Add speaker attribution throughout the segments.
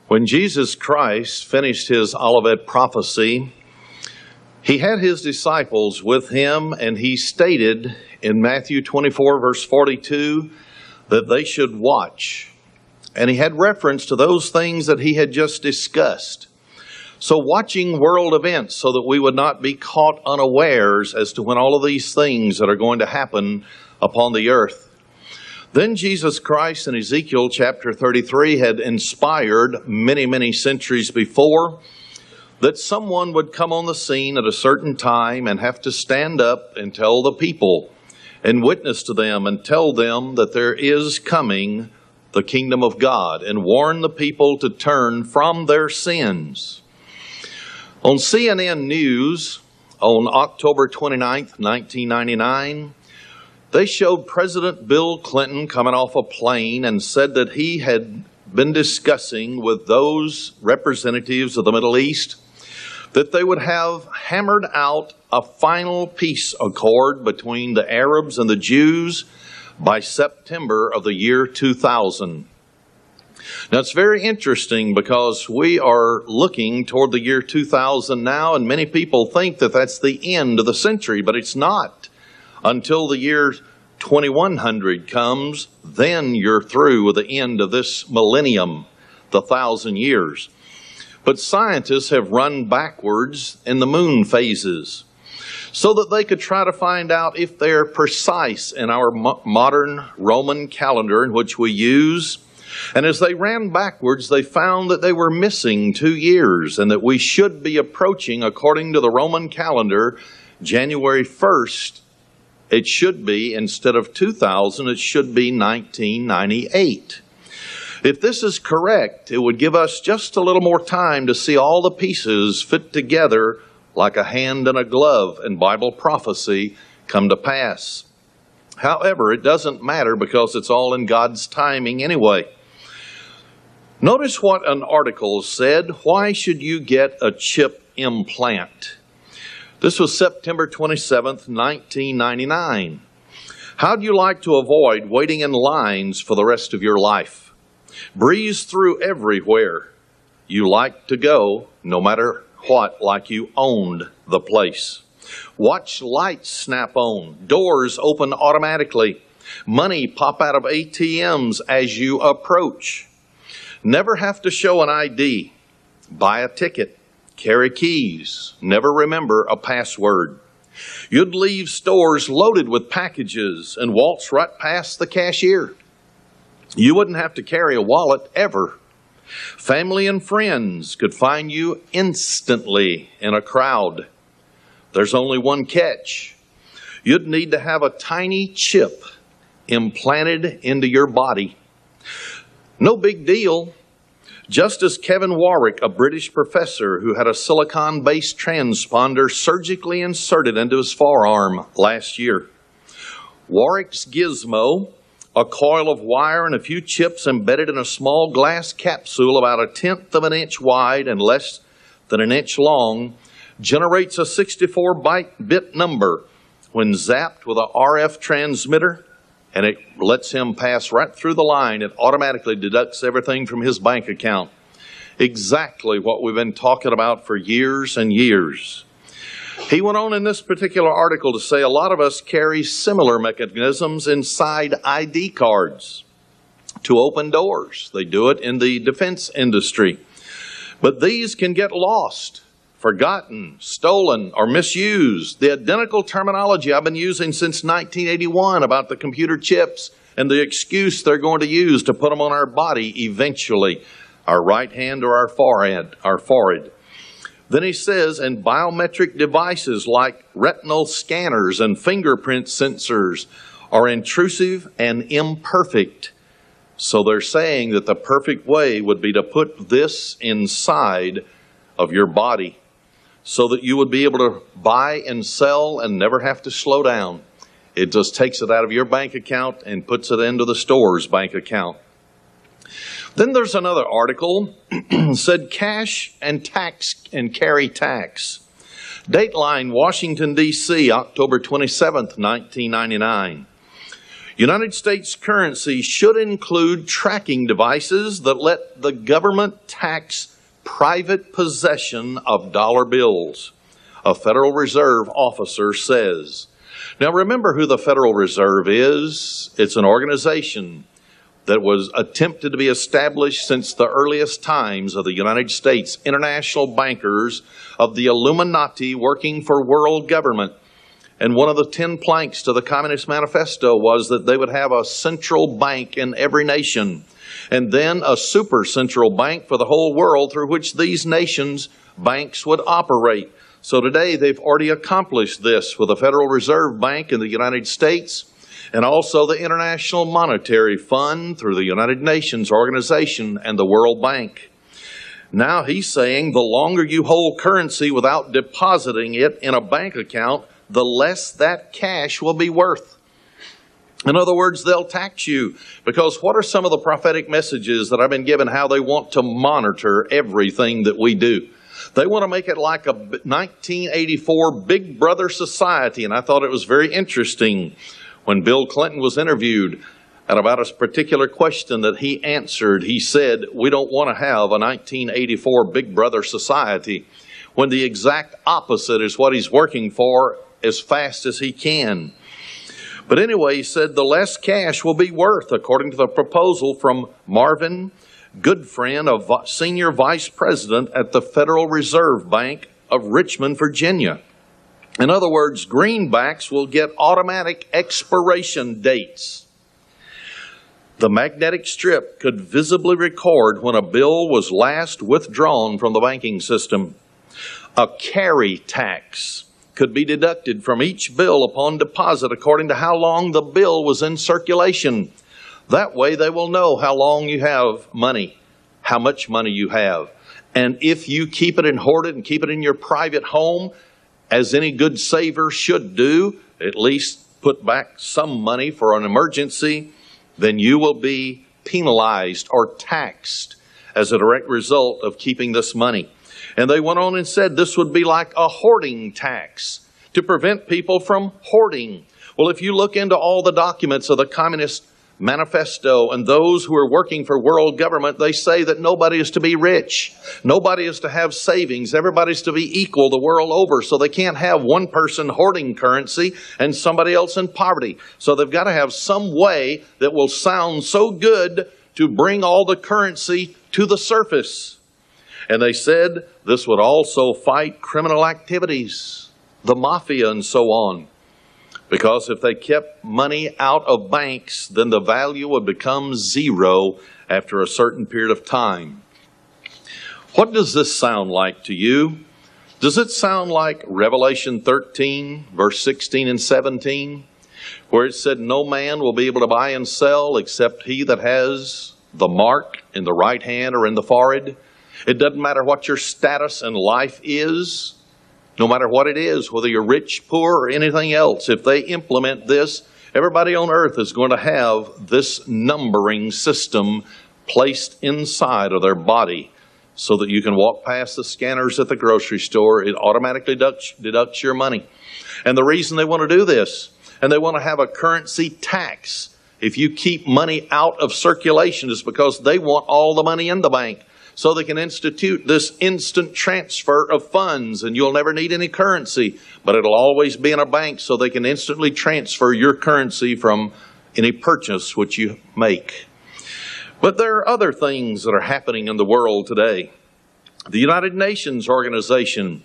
Speaker 1: When Jesus Christ finished his Olivet prophecy, he had his disciples with him, and he stated in Matthew 24, verse 42, that they should watch. And he had reference to those things that he had just discussed. So watching world events so that we would not be caught unawares as to when all of these things that are going to happen upon the earth. Then Jesus Christ in Ezekiel chapter 33 had inspired many centuries before that someone would come on the scene at a certain time and have to stand up and tell the people and witness to them and tell them that there is coming the kingdom of God and warn the people to turn from their sins. On CNN News on October 29th, 1999, they showed President Bill Clinton coming off a plane and said that he had been discussing with those representatives of the Middle East that they would have hammered out a final peace accord between the Arabs and the Jews by September of the year 2000. Now, it's very interesting because we are looking toward the year 2000 now, and many people think that that's the end of the century, but it's not. Until the year 2100 comes, then you're through with the end of this millennium, the 1,000 years. But scientists have run backwards in the moon phases so that they could try to find out if they're precise in our modern Roman calendar in which we use. And as they ran backwards, they found that they were missing 2 years and that we should be approaching, according to the Roman calendar, January 1st. It should be, instead of 2000, it should be 1998. If this is correct, it would give us just a little more time to see all the pieces fit together like a hand and a glove and Bible prophecy come to pass. However, it doesn't matter because it's all in God's timing anyway. Notice what an article said. Why should you get a chip implant? This was September 27th, 1999. How do you like to avoid waiting in lines for the rest of your life? Breeze through everywhere you like to go, no matter what, like you owned the place. Watch lights snap on, doors open automatically, money pop out of ATMs as you approach. Never have to show an ID, buy a ticket, carry keys, never remember a password. You'd leave stores loaded with packages and waltz right past the cashier. You wouldn't have to carry a wallet ever. Family and friends could find you instantly in a crowd. There's only one catch. You'd need to have a tiny chip implanted into your body. No big deal. Just as Kevin Warwick, a British professor who had a silicon-based transponder surgically inserted into his forearm last year. Warwick's gizmo, a coil of wire and a few chips embedded in a small glass capsule about 1/10 of an inch wide and less than an inch long, generates a 64-bit number when zapped with a RF transmitter, and it lets him pass right through the line. It automatically deducts everything from his bank account. Exactly what we've been talking about for years and years. He went on in this particular article to say a lot of us carry similar mechanisms inside ID cards to open doors. They do it in the defense industry. But these can get lost, forgotten, stolen, or misused. The identical terminology I've been using since 1981 about the computer chips and the excuse they're going to use to put them on our body eventually, our right hand or our forehead. Then he says, and biometric devices like retinal scanners and fingerprint sensors are intrusive and imperfect. So they're saying that the perfect way would be to put this inside of your body so that you would be able to buy and sell and never have to slow down. It just takes it out of your bank account and puts it into the store's bank account. Then there's another article said cash and tax and carry tax. Dateline, Washington, D.C., October 27th, 1999. United States currency should include tracking devices that let the government tax private possession of dollar bills, a Federal Reserve officer says. Now remember who the Federal Reserve is. It's an organization that was attempted to be established since the earliest times of the United States, international bankers of the Illuminati working for world government. And one of the 10 planks to the Communist Manifesto was that they would have a central bank in every nation, and then a super central bank for the whole world through which these nations' banks would operate. So today they've already accomplished this with the Federal Reserve Bank in the United States, and also the International Monetary Fund through the United Nations Organization and the World Bank. Now he's saying the longer you hold currency without depositing it in a bank account, the less that cash will be worth. In other words, they'll tax you, because what are some of the prophetic messages that I've been given how they want to monitor everything that we do? They want to make it like a 1984 Big Brother society, and I thought it was very interesting when Bill Clinton was interviewed and about a particular question that he answered. He said, we don't want to have a 1984 Big Brother society, when the exact opposite is what he's working for as fast as he can. But anyway, he said the less cash will be worth, according to the proposal from Marvin Goodfriend, a senior vice president at the Federal Reserve Bank of Richmond, Virginia. In other words, greenbacks will get automatic expiration dates. The magnetic strip could visibly record when a bill was last withdrawn from the banking system. A carry tax could be deducted from each bill upon deposit according to how long the bill was in circulation. That way they will know how long you have money, how much money you have. And if you keep it and hoard it and keep it in your private home, as any good saver should do, at least put back some money for an emergency, then you will be penalized or taxed as a direct result of keeping this money. And they went on and said this would be like a hoarding tax to prevent people from hoarding. Well, if you look into all the documents of the Communist Manifesto and those who are working for world government, they say that nobody is to be rich. Nobody is to have savings. Everybody's to be equal the world over. So they can't have one person hoarding currency and somebody else in poverty. So they've got to have some way that will sound so good to bring all the currency to the surface. And they said this would also fight criminal activities, the mafia and so on. Because if they kept money out of banks, then the value would become zero after a certain period of time. What does this sound like to you? Does it sound like Revelation 13, verse 16 and 17, where it said, no man will be able to buy and sell except he that has the mark in the right hand or in the forehead? It doesn't matter what your status in life is, no matter what it is, whether you're rich, poor, or anything else. If they implement this, everybody on earth is going to have this numbering system placed inside of their body so that you can walk past the scanners at the grocery store. It automatically deducts your money. And the reason they want to do this, and they want to have a currency tax if you keep money out of circulation, is because they want all the money in the bank, so they can institute this instant transfer of funds, and you'll never need any currency, but it'll always be in a bank so they can instantly transfer your currency from any purchase which you make. But there are other things that are happening in the world today. The United Nations organization,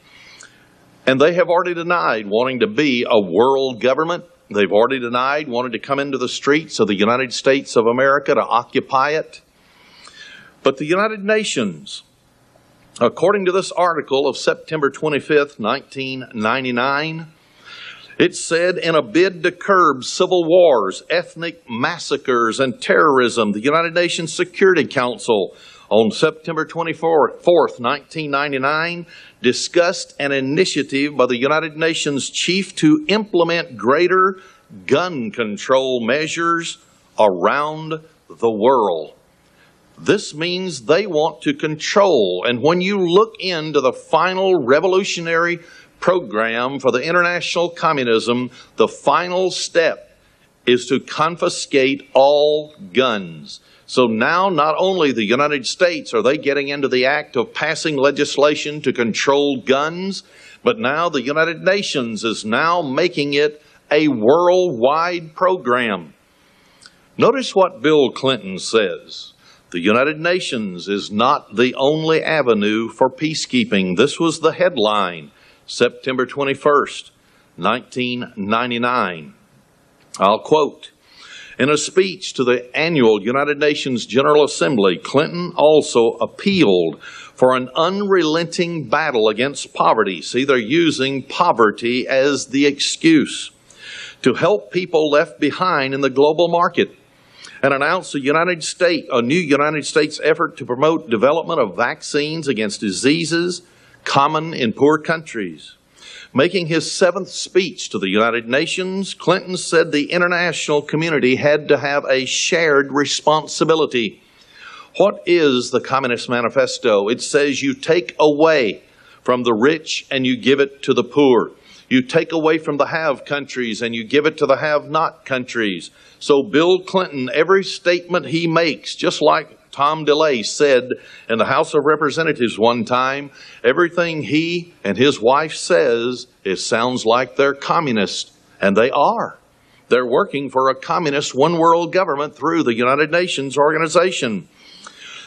Speaker 1: and they have already denied wanting to be a world government. They've already denied wanting to come into the streets of the United States of America to occupy it. But the United Nations, according to this article of September 25th, 1999, it said, in a bid to curb civil wars, ethnic massacres, and terrorism, the United Nations Security Council on September 24th, 1999, discussed an initiative by the United Nations chief to implement greater gun control measures around the world. This means they want to control. And when you look into the final revolutionary program for the international communism, the final step is to confiscate all guns. So now not only the United States are they getting into the act of passing legislation to control guns, but now the United Nations is now making it a worldwide program. Notice what Bill Clinton says. The United Nations is not the only avenue for peacekeeping. This was the headline, September 21st, 1999. I'll quote, "In a speech to the annual United Nations General Assembly, Clinton also appealed for an unrelenting battle against poverty." See, they're using poverty as the excuse to help people left behind in the global market, and announced a new United States effort to promote development of vaccines against diseases common in poor countries. Making his 7th speech to the United Nations, Clinton said the international community had to have a shared responsibility. What is the Communist Manifesto? It says you take away from the rich and you give it to the poor. You take away from the have countries and you give it to the have not countries. So Bill Clinton, every statement he makes, just like Tom DeLay said in the House of Representatives one time, everything he and his wife says, it sounds like they're communist, and they are. They're working for a communist one-world government through the United Nations organization.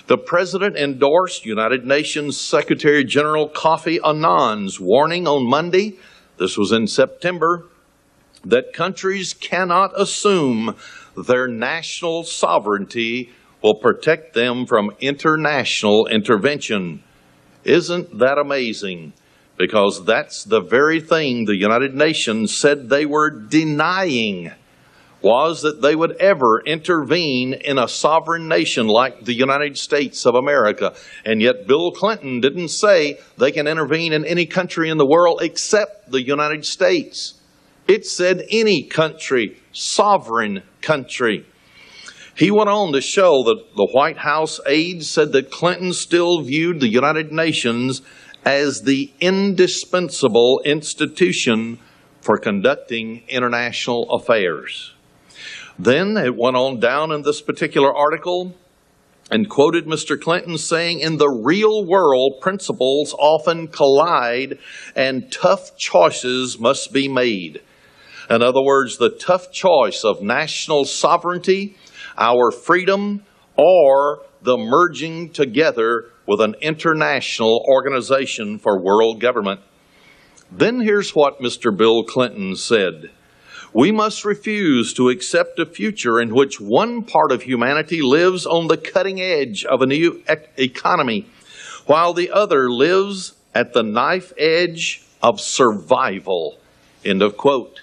Speaker 1: The president endorsed United Nations Secretary General Kofi Annan's warning on Monday, this was in September, that countries cannot assume their national sovereignty will protect them from international intervention. Isn't that amazing? Because that's the very thing the United Nations said they were denying, was that they would ever intervene in a sovereign nation like the United States of America. And yet Bill Clinton didn't say they can intervene in any country in the world except the United States. It said any country, sovereign country. He went on to show that the White House aides said that Clinton still viewed the United Nations as the indispensable institution for conducting international affairs. Then it went on down in this particular article and quoted Mr. Clinton saying, "In the real world, principles often collide and tough choices must be made." In other words, the tough choice of national sovereignty, our freedom, or the merging together with an international organization for world government. Then here's what Mr. Bill Clinton said. "We must refuse to accept a future in which one part of humanity lives on the cutting edge of a new economy, while the other lives at the knife edge of survival." End of quote.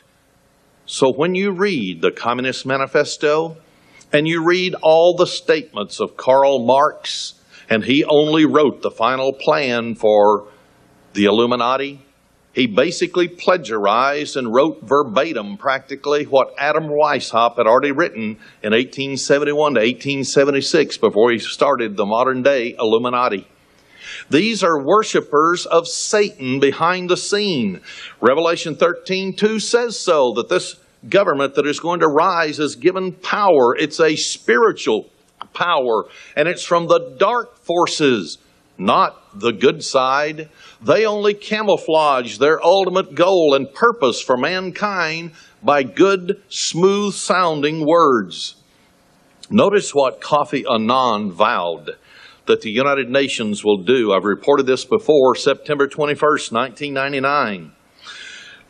Speaker 1: So when you read the Communist Manifesto, and you read all the statements of Karl Marx, and he only wrote the final plan for the Illuminati, he basically plagiarized and wrote verbatim practically what Adam Weishaupt had already written in 1871 to 1876 before he started the modern day Illuminati. These are worshipers of Satan behind the scene. Revelation 13:2 says so, that this government that is going to rise is given power. It's a spiritual power, and it's from the dark forces, not the good side. They only camouflage their ultimate goal and purpose for mankind by good, smooth-sounding words. Notice what Kofi Annan vowed that the United Nations will do. I've reported this before, September 21st, 1999.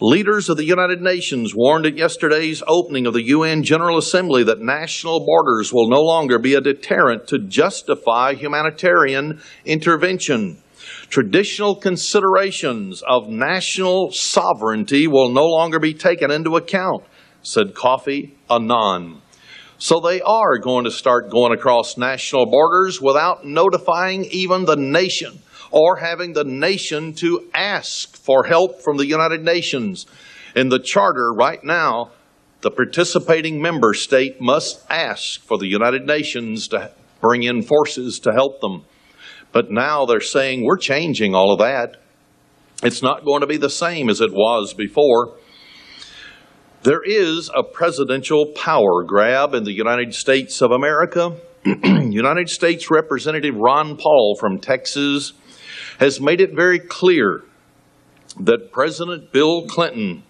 Speaker 1: Leaders of the United Nations warned at yesterday's opening of the UN General Assembly that national borders will no longer be a deterrent to justify humanitarian intervention. Traditional considerations of national sovereignty will no longer be taken into account, said Kofi Annan. So they are going to start going across national borders without notifying even the nation, or having the nation to ask for help from the United Nations. In the charter right now, the participating member state must ask for the United Nations to bring in forces to help them. But now they're saying we're changing all of that. It's not going to be the same as it was before. There is a presidential power grab in the United States of America. United States Representative Ron Paul from Texas has made it very clear that President Bill Clinton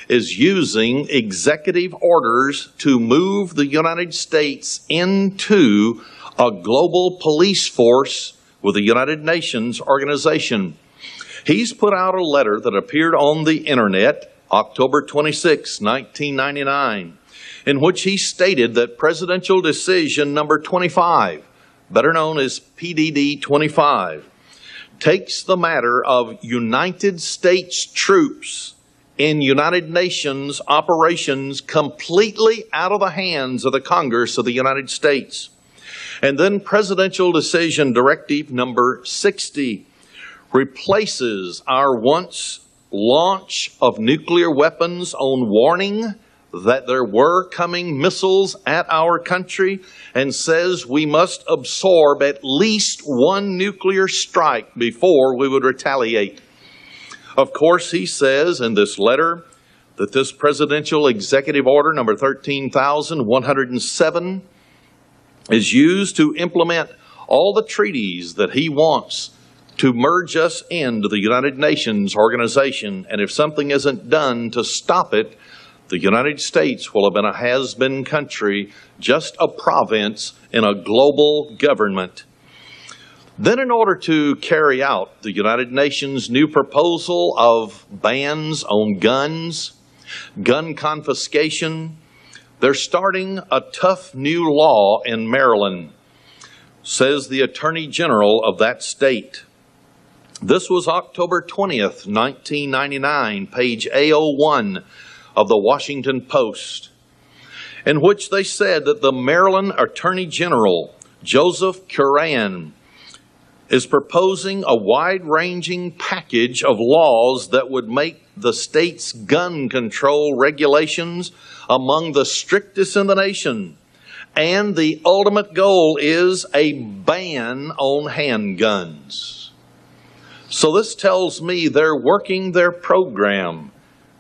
Speaker 1: is using executive orders to move the United States into a global police force with the United Nations organization. He's put out a letter that appeared on the internet October 26, 1999, in which he stated that Presidential Decision number 25, better known as PDD 25, takes the matter of United States troops in United Nations operations completely out of the hands of the Congress of the United States. And then Presidential Decision Directive number 60 replaces our once launch of nuclear weapons on warning that there were coming missiles at our country, and says we must absorb at least one nuclear strike before we would retaliate. Of course, he says in this letter that this Presidential Executive Order number 13,107 is used to implement all the treaties that he wants to merge us into the United Nations organization. And if something isn't done to stop it, the United States will have been a has-been country, just a province in a global government. Then, in order to carry out the United Nations' new proposal of bans on guns, gun confiscation, they're starting a tough new law in Maryland, says the Attorney General of that state. This was October 20th, 1999, page A01 of the Washington Post, in which they said that the Maryland Attorney General, Joseph Curran, is proposing a wide-ranging package of laws that would make the state's gun control regulations among the strictest in the nation. And the ultimate goal is a ban on handguns. So this tells me they're working their program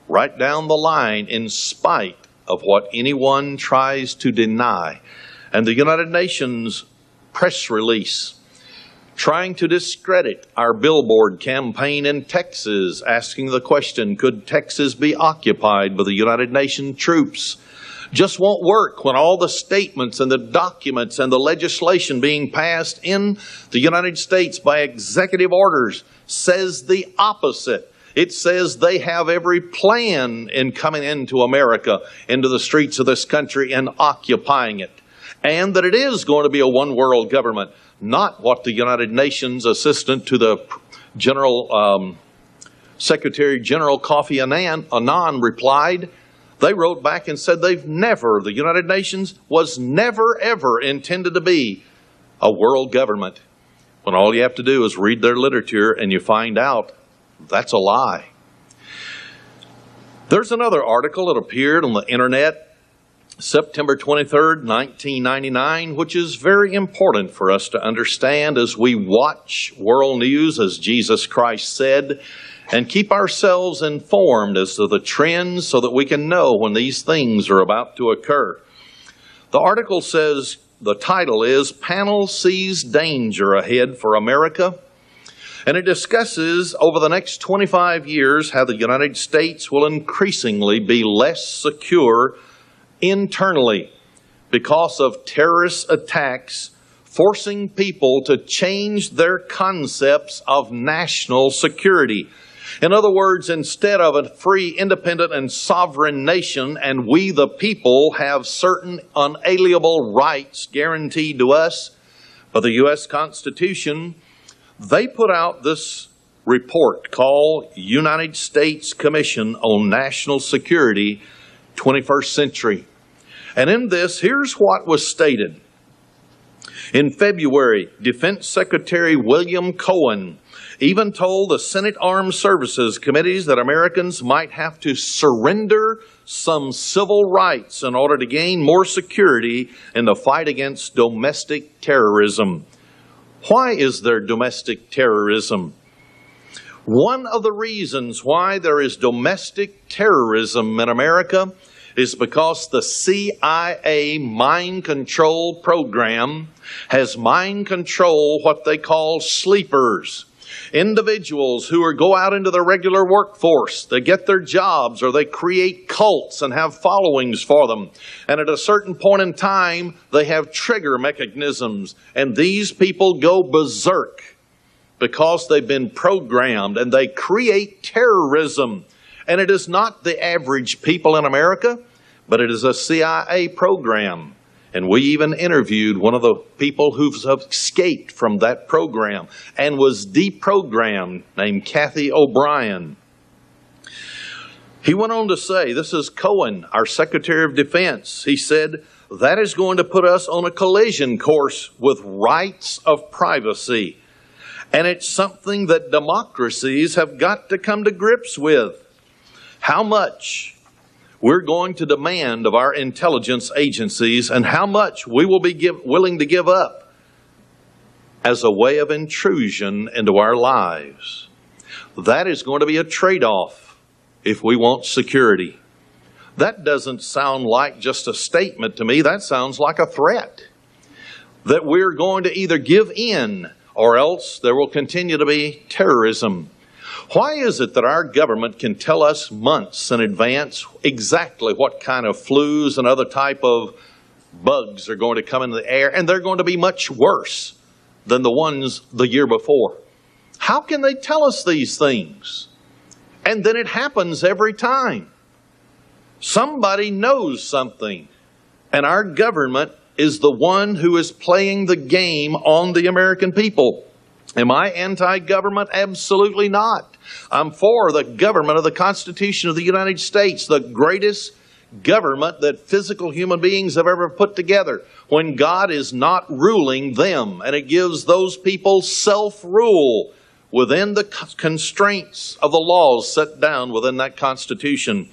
Speaker 1: right down the line in spite of what anyone tries to deny. And the United Nations press release trying to discredit our billboard campaign in Texas, asking the question, could Texas be occupied by the United Nations troops? Just won't work when all the statements and the documents and the legislation being passed in the United States by executive orders says the opposite. It says they have every plan in coming into America, into the streets of this country and occupying it. And that it is going to be a one world government, not what the United Nations assistant to the Secretary General Kofi Annan replied. They wrote back and said the United Nations was never, ever intended to be a world government. When all you have to do is read their literature and you find out that's a lie. There's another article that appeared on the internet September 23rd, 1999, which is very important for us to understand as we watch world news, as Jesus Christ said, and keep ourselves informed as to the trends so that we can know when these things are about to occur. The article says, the title is, Panel Sees Danger Ahead for America. And it discusses over the next 25 years how the United States will increasingly be less secure internally because of terrorist attacks, forcing people to change their concepts of national security. In other words, instead of a free, independent, and sovereign nation, and we the people have certain unalienable rights guaranteed to us by the U.S. Constitution, they put out this report called United States Commission on National Security, 21st Century. And in this, here's what was stated. In February, Defense Secretary William Cohen even told the Senate Armed Services Committees that Americans might have to surrender some civil rights in order to gain more security in the fight against domestic terrorism. Why is there domestic terrorism? One of the reasons why there is domestic terrorism in America is because the CIA mind control program has mind control what they call sleepers. Individuals who go out into the regular workforce, they get their jobs, or they create cults and have followings for them. And at a certain point in time, they have trigger mechanisms. And these people go berserk because they've been programmed, and they create terrorism. And it is not the average people in America, but it is a CIA program. And we even interviewed one of the people who's escaped from that program and was deprogrammed, named Kathy O'Brien. He went on to say, this is Cohen, our Secretary of Defense. He said, that is going to put us on a collision course with rights of privacy. And it's something that democracies have got to come to grips with. How much we're going to demand of our intelligence agencies, and how much we will be willing to give up as a way of intrusion into our lives. That is going to be a trade-off if we want security. That doesn't sound like just a statement to me. That sounds like a threat that we're going to either give in, or else there will continue to be terrorism. Why is it that our government can tell us months in advance exactly what kind of flus and other type of bugs are going to come into the air, and they're going to be much worse than the ones the year before? How can they tell us these things? And then it happens every time. Somebody knows something, and our government is the one who is playing the game on the American people. Am I anti-government? Absolutely not. I'm for the government of the Constitution of the United States, the greatest government that physical human beings have ever put together, when God is not ruling them, and it gives those people self-rule within the constraints of the laws set down within that Constitution.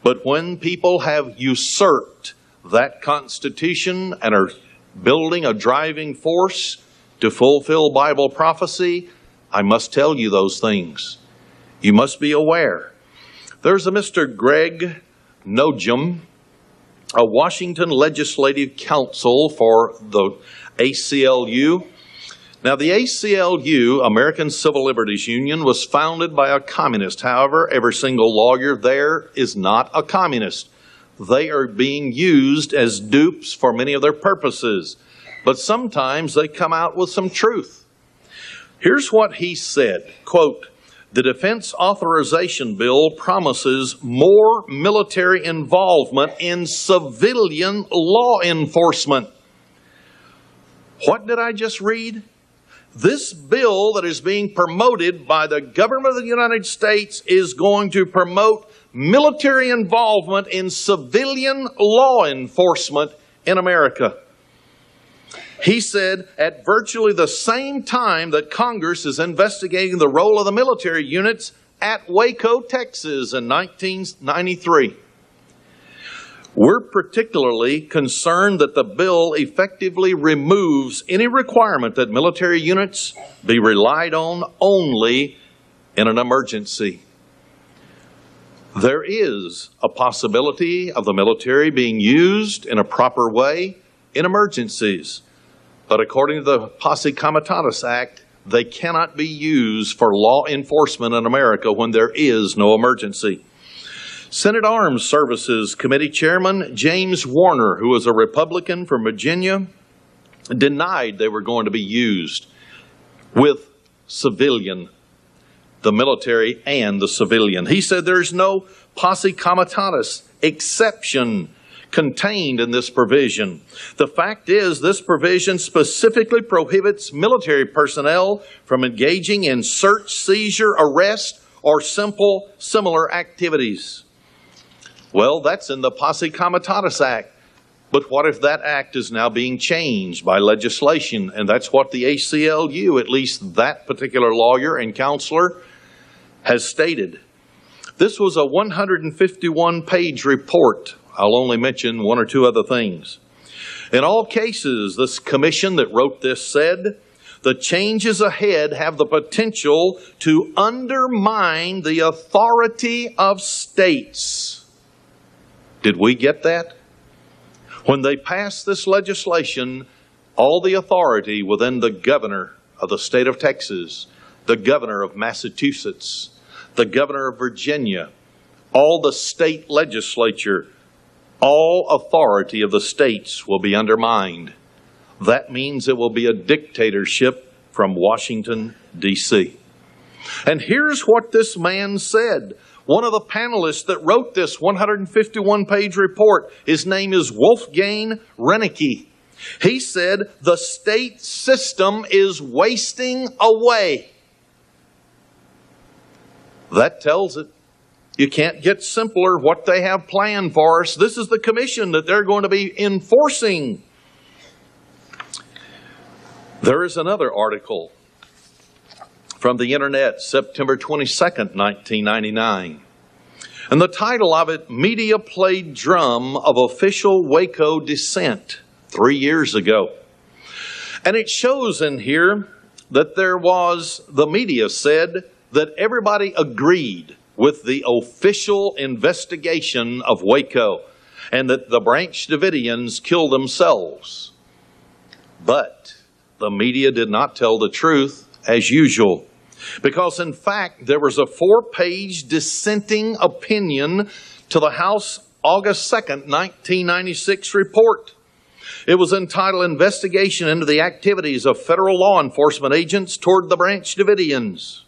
Speaker 1: But when people have usurped that Constitution and are building a driving force to fulfill Bible prophecy, I must tell you those things. You must be aware. There's a Mr. Greg Nojum, a Washington Legislative Counsel for the ACLU. Now, the ACLU, American Civil Liberties Union, was founded by a communist. However, every single lawyer there is not a communist. They are being used as dupes for many of their purposes. But sometimes they come out with some truth. Here's what he said, quote, "The Defense Authorization Bill promises more military involvement in civilian law enforcement." What did I just read? This bill that is being promoted by the government of the United States is going to promote military involvement in civilian law enforcement in America. He said, at virtually the same time that Congress is investigating the role of the military units at Waco, Texas in 1993. We're particularly concerned that the bill effectively removes any requirement that military units be relied on only in an emergency. There is a possibility of the military being used in a proper way in emergencies. But according to the Posse Comitatus Act, they cannot be used for law enforcement in America when there is no emergency. Senate Armed Services Committee Chairman James Warner, who was a Republican from Virginia, denied they were going to be used with the military and the civilian. He said there's no Posse Comitatus exception contained in this provision. The fact is, this provision specifically prohibits military personnel from engaging in search, seizure, arrest, or similar activities. Well, that's in the Posse Comitatus Act. But what if that act is now being changed by legislation? And that's what the ACLU, at least that particular lawyer and counselor, has stated. This was a 151-page report. I'll only mention one or two other things. In all cases, this commission that wrote this said, the changes ahead have the potential to undermine the authority of states. Did we get that? When they passed this legislation, all the authority within the governor of the state of Texas, the governor of Massachusetts, the governor of Virginia, all the state legislature, all authority of the states will be undermined. That means it will be a dictatorship from Washington, D.C. And here's what this man said. One of the panelists that wrote this 151-page report, his name is Wolfgang Rennecke. He said, the state system is wasting away. That tells it. You can't get simpler what they have planned for us. This is the commission that they're going to be enforcing. There is another article from the internet, September 22nd, 1999. And the title of it, Media Played Drum of Official Waco Dissent 3 years ago. And it shows in here that the media said that everybody agreed with the official investigation of Waco and that the Branch Davidians killed themselves. But the media did not tell the truth as usual. Because in fact, there was a 4-page dissenting opinion to the House August 2nd, 1996 report. It was entitled Investigation into the Activities of Federal Law Enforcement Agents Toward the Branch Davidians.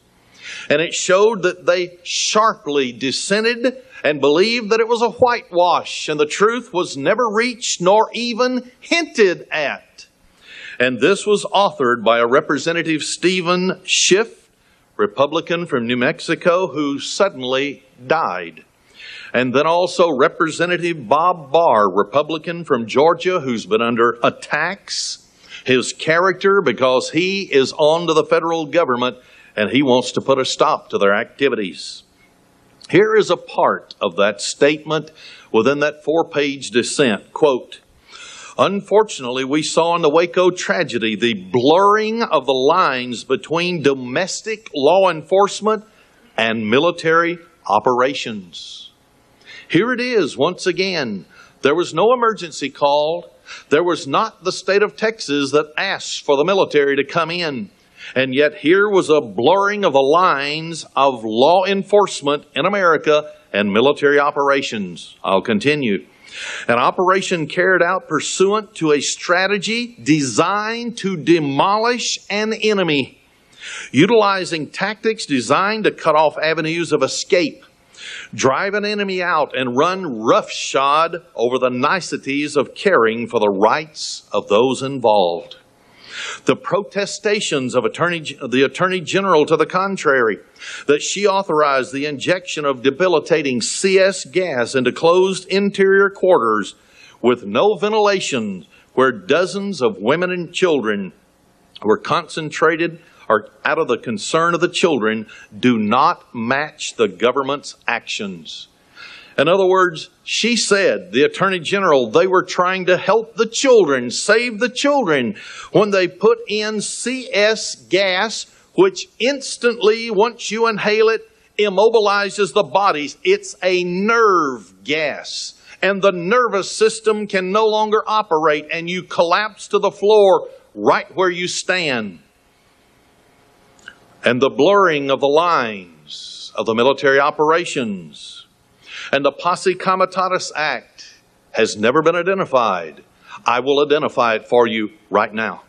Speaker 1: And it showed that they sharply dissented and believed that it was a whitewash and the truth was never reached nor even hinted at. And this was authored by a Representative Stephen Schiff, Republican from New Mexico, who suddenly died. And then also Representative Bob Barr, Republican from Georgia, who's been under attacks. His character, because he is on to the federal government and he wants to put a stop to their activities. Here is a part of that statement within that 4-page dissent. Quote, unfortunately, we saw in the Waco tragedy the blurring of the lines between domestic law enforcement and military operations. Here it is once again. There was no emergency called. There was not the state of Texas that asked for the military to come in. And yet here was a blurring of the lines of law enforcement in America and military operations. I'll continue. An operation carried out pursuant to a strategy designed to demolish an enemy, utilizing tactics designed to cut off avenues of escape, drive an enemy out, and run roughshod over the niceties of caring for the rights of those involved. The protestations of the Attorney General to the contrary, that she authorized the injection of debilitating CS gas into closed interior quarters with no ventilation, where dozens of women and children were concentrated or out of the concern of the children, do not match the government's actions. In other words, she said, the Attorney General, they were trying to help the children, save the children, when they put in CS gas, which instantly, once you inhale it, immobilizes the bodies. It's a nerve gas, and the nervous system can no longer operate, and you collapse to the floor right where you stand. And the blurring of the lines of the military operations and the Posse Comitatus Act has never been identified. I will identify it for you right now.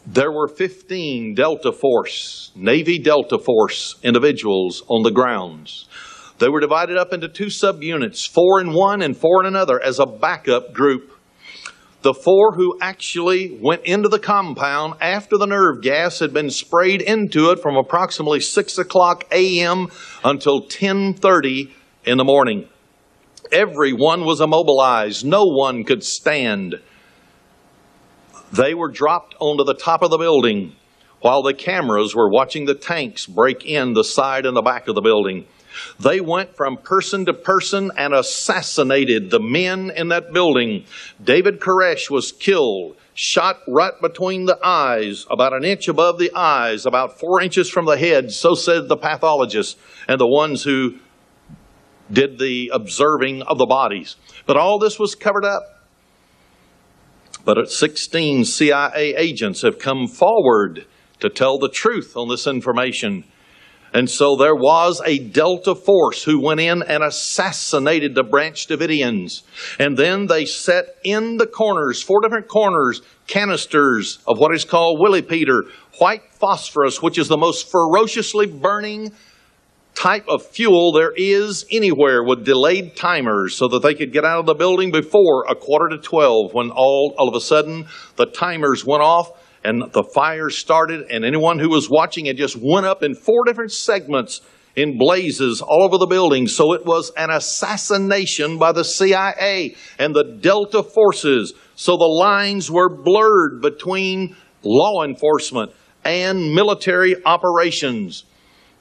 Speaker 1: There were 15 Delta Force, Navy Delta Force individuals on the grounds. They were divided up into 2 subunits, 4 in one and 4 in another, as a backup group. The 4 who actually went into the compound after the nerve gas had been sprayed into it from approximately 6 o'clock a.m. until 10:30 in the morning. Everyone was immobilized. No one could stand. They were dropped onto the top of the building while the cameras were watching the tanks break in the side and the back of the building. They went from person to person and assassinated the men in that building. David Koresh was killed, shot right between the eyes, about an inch above the eyes, about 4 inches from the head, so said the pathologists and the ones who did the observing of the bodies. But all this was covered up. But 16 CIA agents have come forward to tell the truth on this information. And so there was a Delta force who went in and assassinated the Branch Davidians. And then they set in the corners, 4 different corners, canisters of what is called Willie Peter, white phosphorus, which is the most ferociously burning type of fuel there is anywhere, with delayed timers so that they could get out of the building before 11:45, when all of a sudden the timers went off and the fire started, and anyone who was watching it just went up in 4 different segments in blazes all over the building. So it was an assassination by the CIA and the Delta forces. So the lines were blurred between law enforcement and military operations,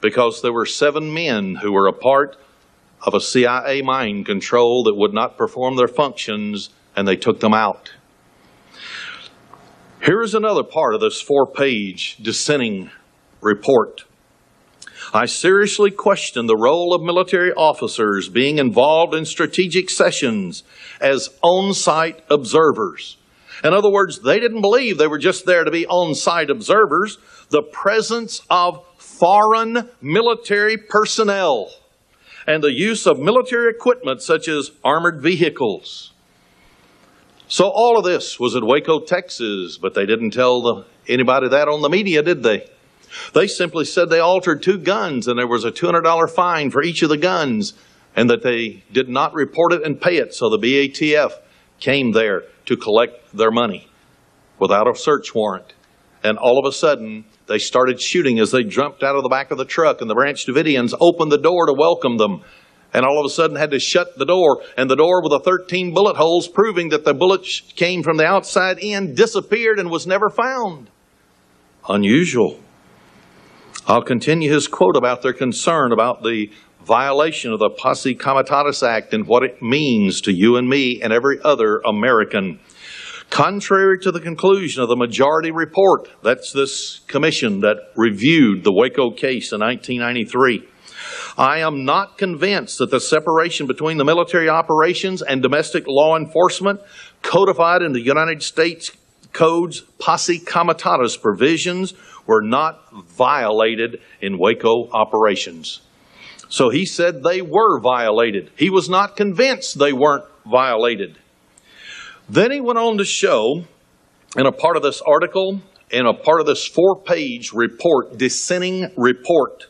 Speaker 1: because there were 7 men who were a part of a CIA mind control that would not perform their functions, and they took them out. Here is another part of this 4-page dissenting report. I seriously question the role of military officers being involved in strategic sessions as on-site observers. In other words, they didn't believe they were just there to be on-site observers. The presence of foreign military personnel and the use of military equipment such as armored vehicles. So all of this was in Waco, Texas, but they didn't tell anybody that on the media, did they? They simply said they altered 2 guns and there was a $200 fine for each of the guns, and that they did not report it and pay it. So the BATF came there to collect their money without a search warrant. And all of a sudden, they started shooting as they jumped out of the back of the truck, and the Branch Davidians opened the door to welcome them. And all of a sudden had to shut the door, and the door with the 13 bullet holes, proving that the bullets came from the outside in, disappeared and was never found. Unusual. I'll continue his quote about their concern about the violation of the Posse Comitatus Act and what it means to you and me and every other American. Contrary to the conclusion of the majority report, that's this commission that reviewed the Waco case in 1993, I am not convinced that the separation between the military operations and domestic law enforcement codified in the United States Code's Posse Comitatus provisions were not violated in Waco operations. So he said they were violated. He was not convinced they weren't violated. Then he went on to show, in a part of this article, in a part of this 4-page report, dissenting report,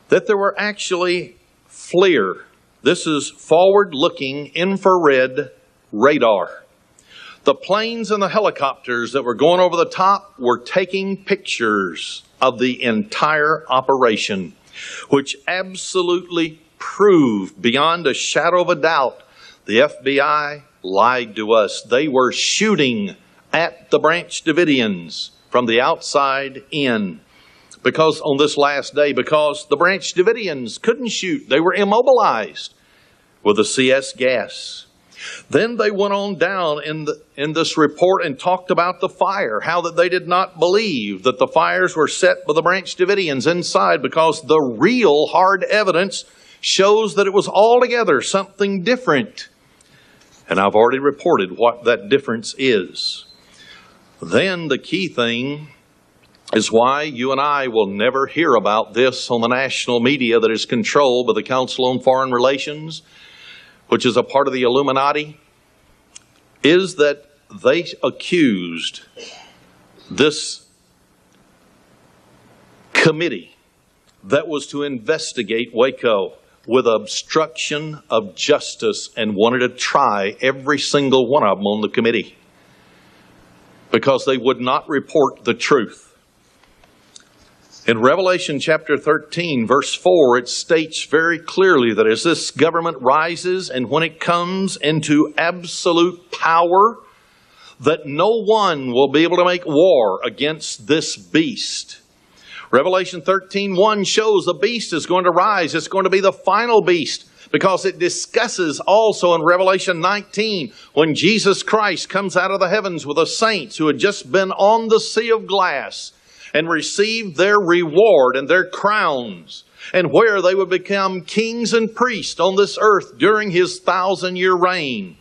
Speaker 1: that there were actually FLIR. This is forward-looking infrared radar. The planes and the helicopters that were going over the top were taking pictures of the entire operation, which absolutely proved beyond a shadow of a doubt the FBI lied to us. They were shooting at the Branch Davidians from the outside in. Because on this last day, because the Branch Davidians couldn't shoot. They were immobilized with the CS gas. Then they went on down in this report and talked about the fire, how that they did not believe that the fires were set by the Branch Davidians inside, because the real hard evidence shows that it was altogether something different. And I've already reported what that difference is. Then the key thing is why you and I will never hear about this on the national media that is controlled by the Council on Foreign Relations, which is a part of the Illuminati, is that they accused this committee that was to investigate Waco with obstruction of justice, and wanted to try every single one of them on the committee because they would not report the truth. In Revelation chapter 13, verse 4, it states very clearly that as this government rises and when it comes into absolute power, that no one will be able to make war against this beast. Revelation 13:1 shows the beast is going to rise. It's going to be the final beast, because it discusses also in Revelation 19 when Jesus Christ comes out of the heavens with the saints who had just been on the sea of glass and received their reward and their crowns. and where they would become kings and priests on this earth during his 1,000-year reign.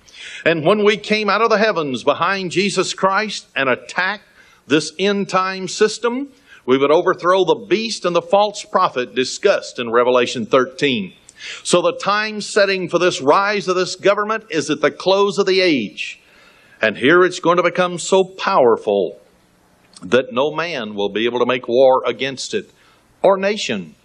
Speaker 1: And when we came out of the heavens behind Jesus Christ and attacked this end-time system, we would overthrow the beast and the false prophet discussed in Revelation 13. So the time setting for this rise of this government is at the close of the age. And here it's going to become so powerful that no man will be able to make war against it, or nation.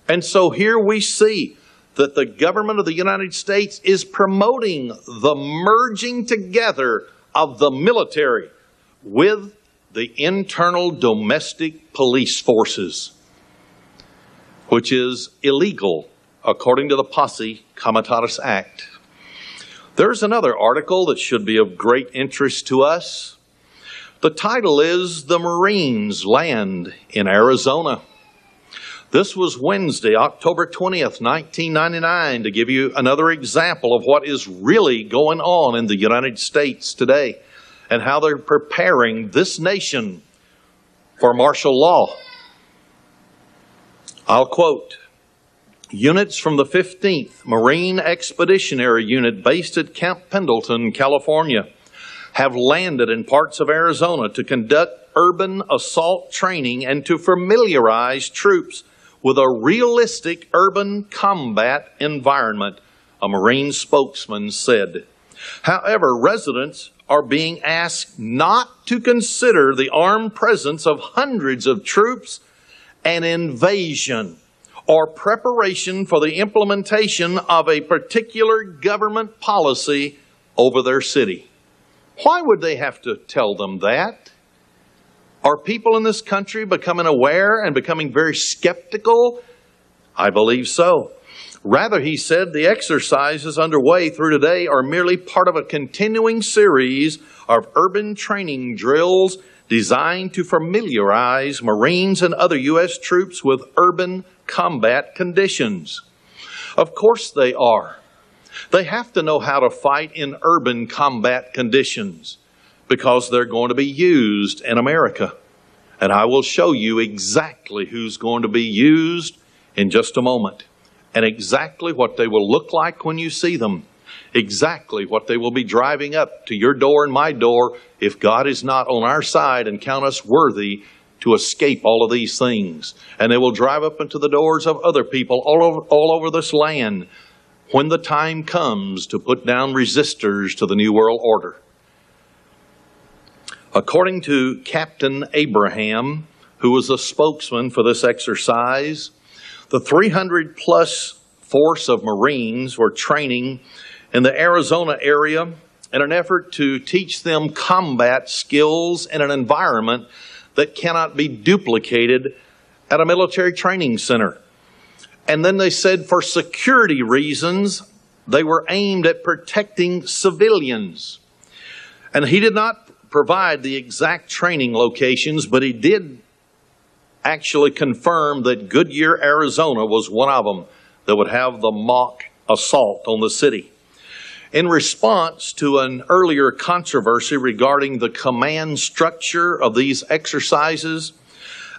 Speaker 1: And so here we see that the government of the United States is promoting the merging together of the military with the internal domestic police forces, which is illegal according to the Posse Comitatus Act. There's another article that should be of great interest to us. The title is "The Marines Land in Arizona." This was Wednesday, October 20th, 1999, to give you another example of what is really going on in the United States today and how they're preparing this nation for martial law. I'll quote, "Units from the 15th Marine Expeditionary Unit based at Camp Pendleton, California, have landed in parts of Arizona to conduct urban assault training and to familiarize troops with a realistic urban combat environment," a Marine spokesman said. However, residents are being asked not to consider the armed presence of hundreds of troops an invasion or preparation for the implementation of a particular government policy over their city. Why would they have to tell them that? Are people in this country becoming aware and becoming very skeptical? I believe so. Rather, he said, the exercises underway through today are merely part of a continuing series of urban training drills designed to familiarize Marines and other U.S. troops with urban combat conditions. Of course they are. They have to know how to fight in urban combat conditions because they're going to be used in America. And I will show you exactly who's going to be used in just a moment, and exactly what they will look like when you see them, exactly what they will be driving up to your door and my door if God is not on our side and count us worthy to escape all of these things. And they will drive up into the doors of other people all over this land when the time comes to put down resistors to the New World Order. According to Captain Abraham, who was a spokesman for this exercise, the 300-plus force of Marines were training in the Arizona area in an effort to teach them combat skills in an environment that cannot be duplicated at a military training center. And then they said for security reasons, they were aimed at protecting civilians. And he did not provide the exact training locations, but he did actually confirm that Goodyear, Arizona was one of them that would have the mock assault on the city. In response to an earlier controversy regarding the command structure of these exercises,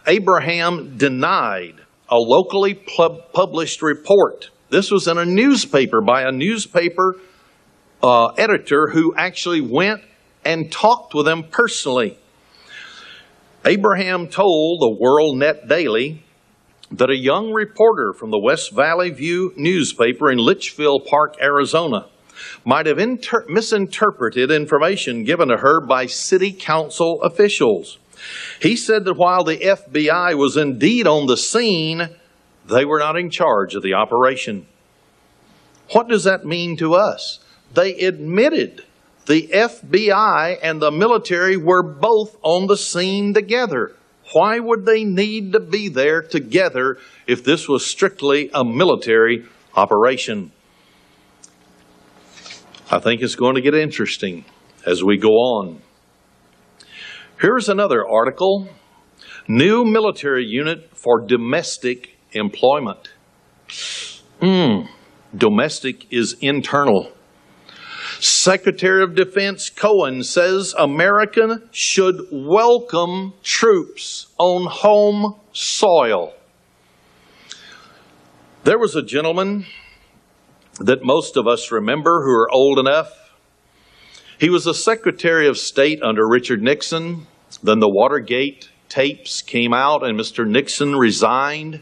Speaker 1: Abraham denied a locally published report. This was in a newspaper by a newspaper editor who actually went and talked with them personally. Abraham told the World Net Daily that a young reporter from the West Valley View newspaper in Litchfield Park, Arizona, might have misinterpreted information given to her by city council officials. He said that while the FBI was indeed on the scene, they were not in charge of the operation. What does that mean to us? They admitted the FBI and the military were both on the scene together. Why would they need to be there together if this was strictly a military operation? I think it's going to get interesting as we go on. Here's another article. New military unit for domestic employment. Domestic is internal. Secretary of Defense Cohen says America should welcome troops on home soil. There was a gentleman that most of us remember who are old enough. He was the Secretary of State under Richard Nixon. Then the Watergate tapes came out and Mr. Nixon resigned.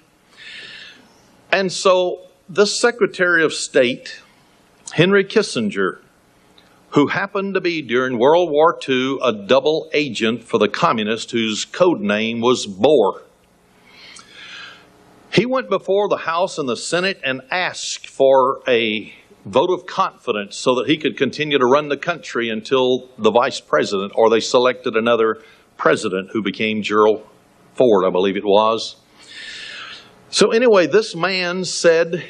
Speaker 1: And so the Secretary of State, Henry Kissinger, who happened to be during World War II a double agent for the communists whose code name was Boer. He went before the House and the Senate and asked for a vote of confidence so that he could continue to run the country until the vice president, or they selected another president who became Gerald Ford, I believe it was. So anyway, this man said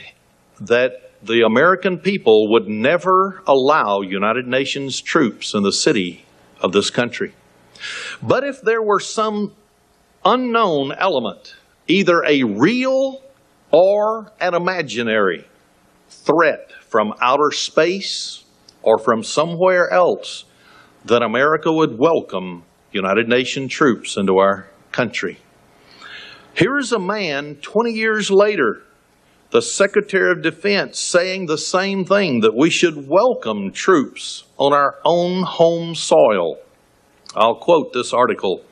Speaker 1: that the American people would never allow United Nations troops in the city of this country. But if there were some unknown element, either a real or an imaginary threat from outer space or from somewhere else, that America would welcome United Nations troops into our country. Here is a man 20 years later, the Secretary of Defense, saying the same thing, that we should welcome troops on our own home soil. I'll quote this article.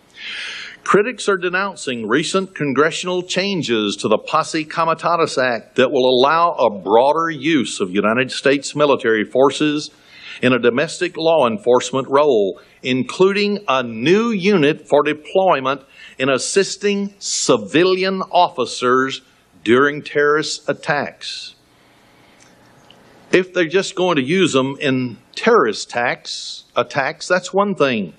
Speaker 1: Critics are denouncing recent congressional changes to the Posse Comitatus Act that will allow a broader use of United States military forces in a domestic law enforcement role, including a new unit for deployment in assisting civilian officers during terrorist attacks. If they're just going to use them in terrorist attacks, that's one thing.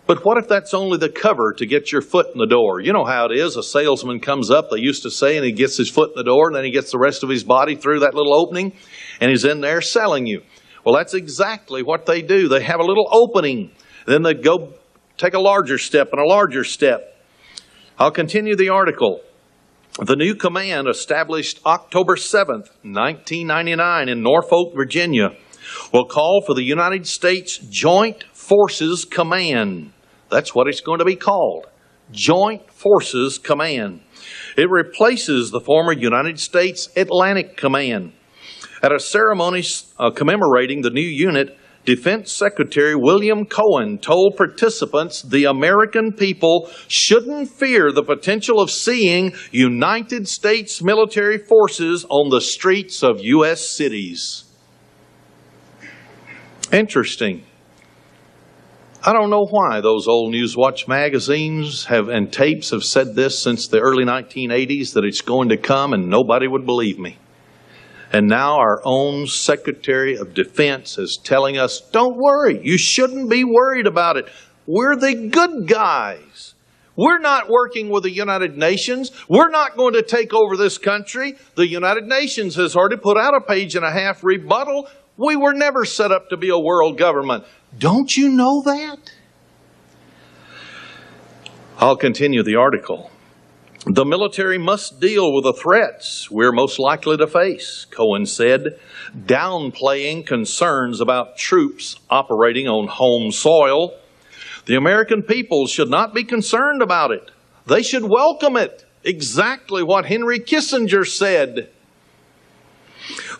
Speaker 1: But what if that's only the cover to get your foot in the door? You know how it is. A salesman comes up, they used to say, and he gets his foot in the door, and then he gets the rest of his body through that little opening, and he's in there selling you. Well, that's exactly what they do. They have a little opening. Then they go take a larger step and a larger step. I'll continue the article. The new command, established October 7th, 1999 in Norfolk, Virginia, will call for the United States Joint Forces Command. That's what it's going to be called, Joint Forces Command. It replaces the former United States Atlantic Command. At a ceremony commemorating the new unit, Defense Secretary William Cohen told participants the American people shouldn't fear the potential of seeing United States military forces on the streets of U.S. cities. Interesting. I don't know why those old Newswatch magazines and tapes have said this since the early 1980s, that it's going to come, and nobody would believe me. And now our own Secretary of Defense is telling us, don't worry, you shouldn't be worried about it. We're the good guys. We're not working with the United Nations. We're not going to take over this country. The United Nations has already put out a page-and-a-half rebuttal. We were never set up to be a world government. Don't you know that? I'll continue the article. The military must deal with the threats we're most likely to face, Cohen said, downplaying concerns about troops operating on home soil. The American people should not be concerned about it. They should welcome it. Exactly what Henry Kissinger said.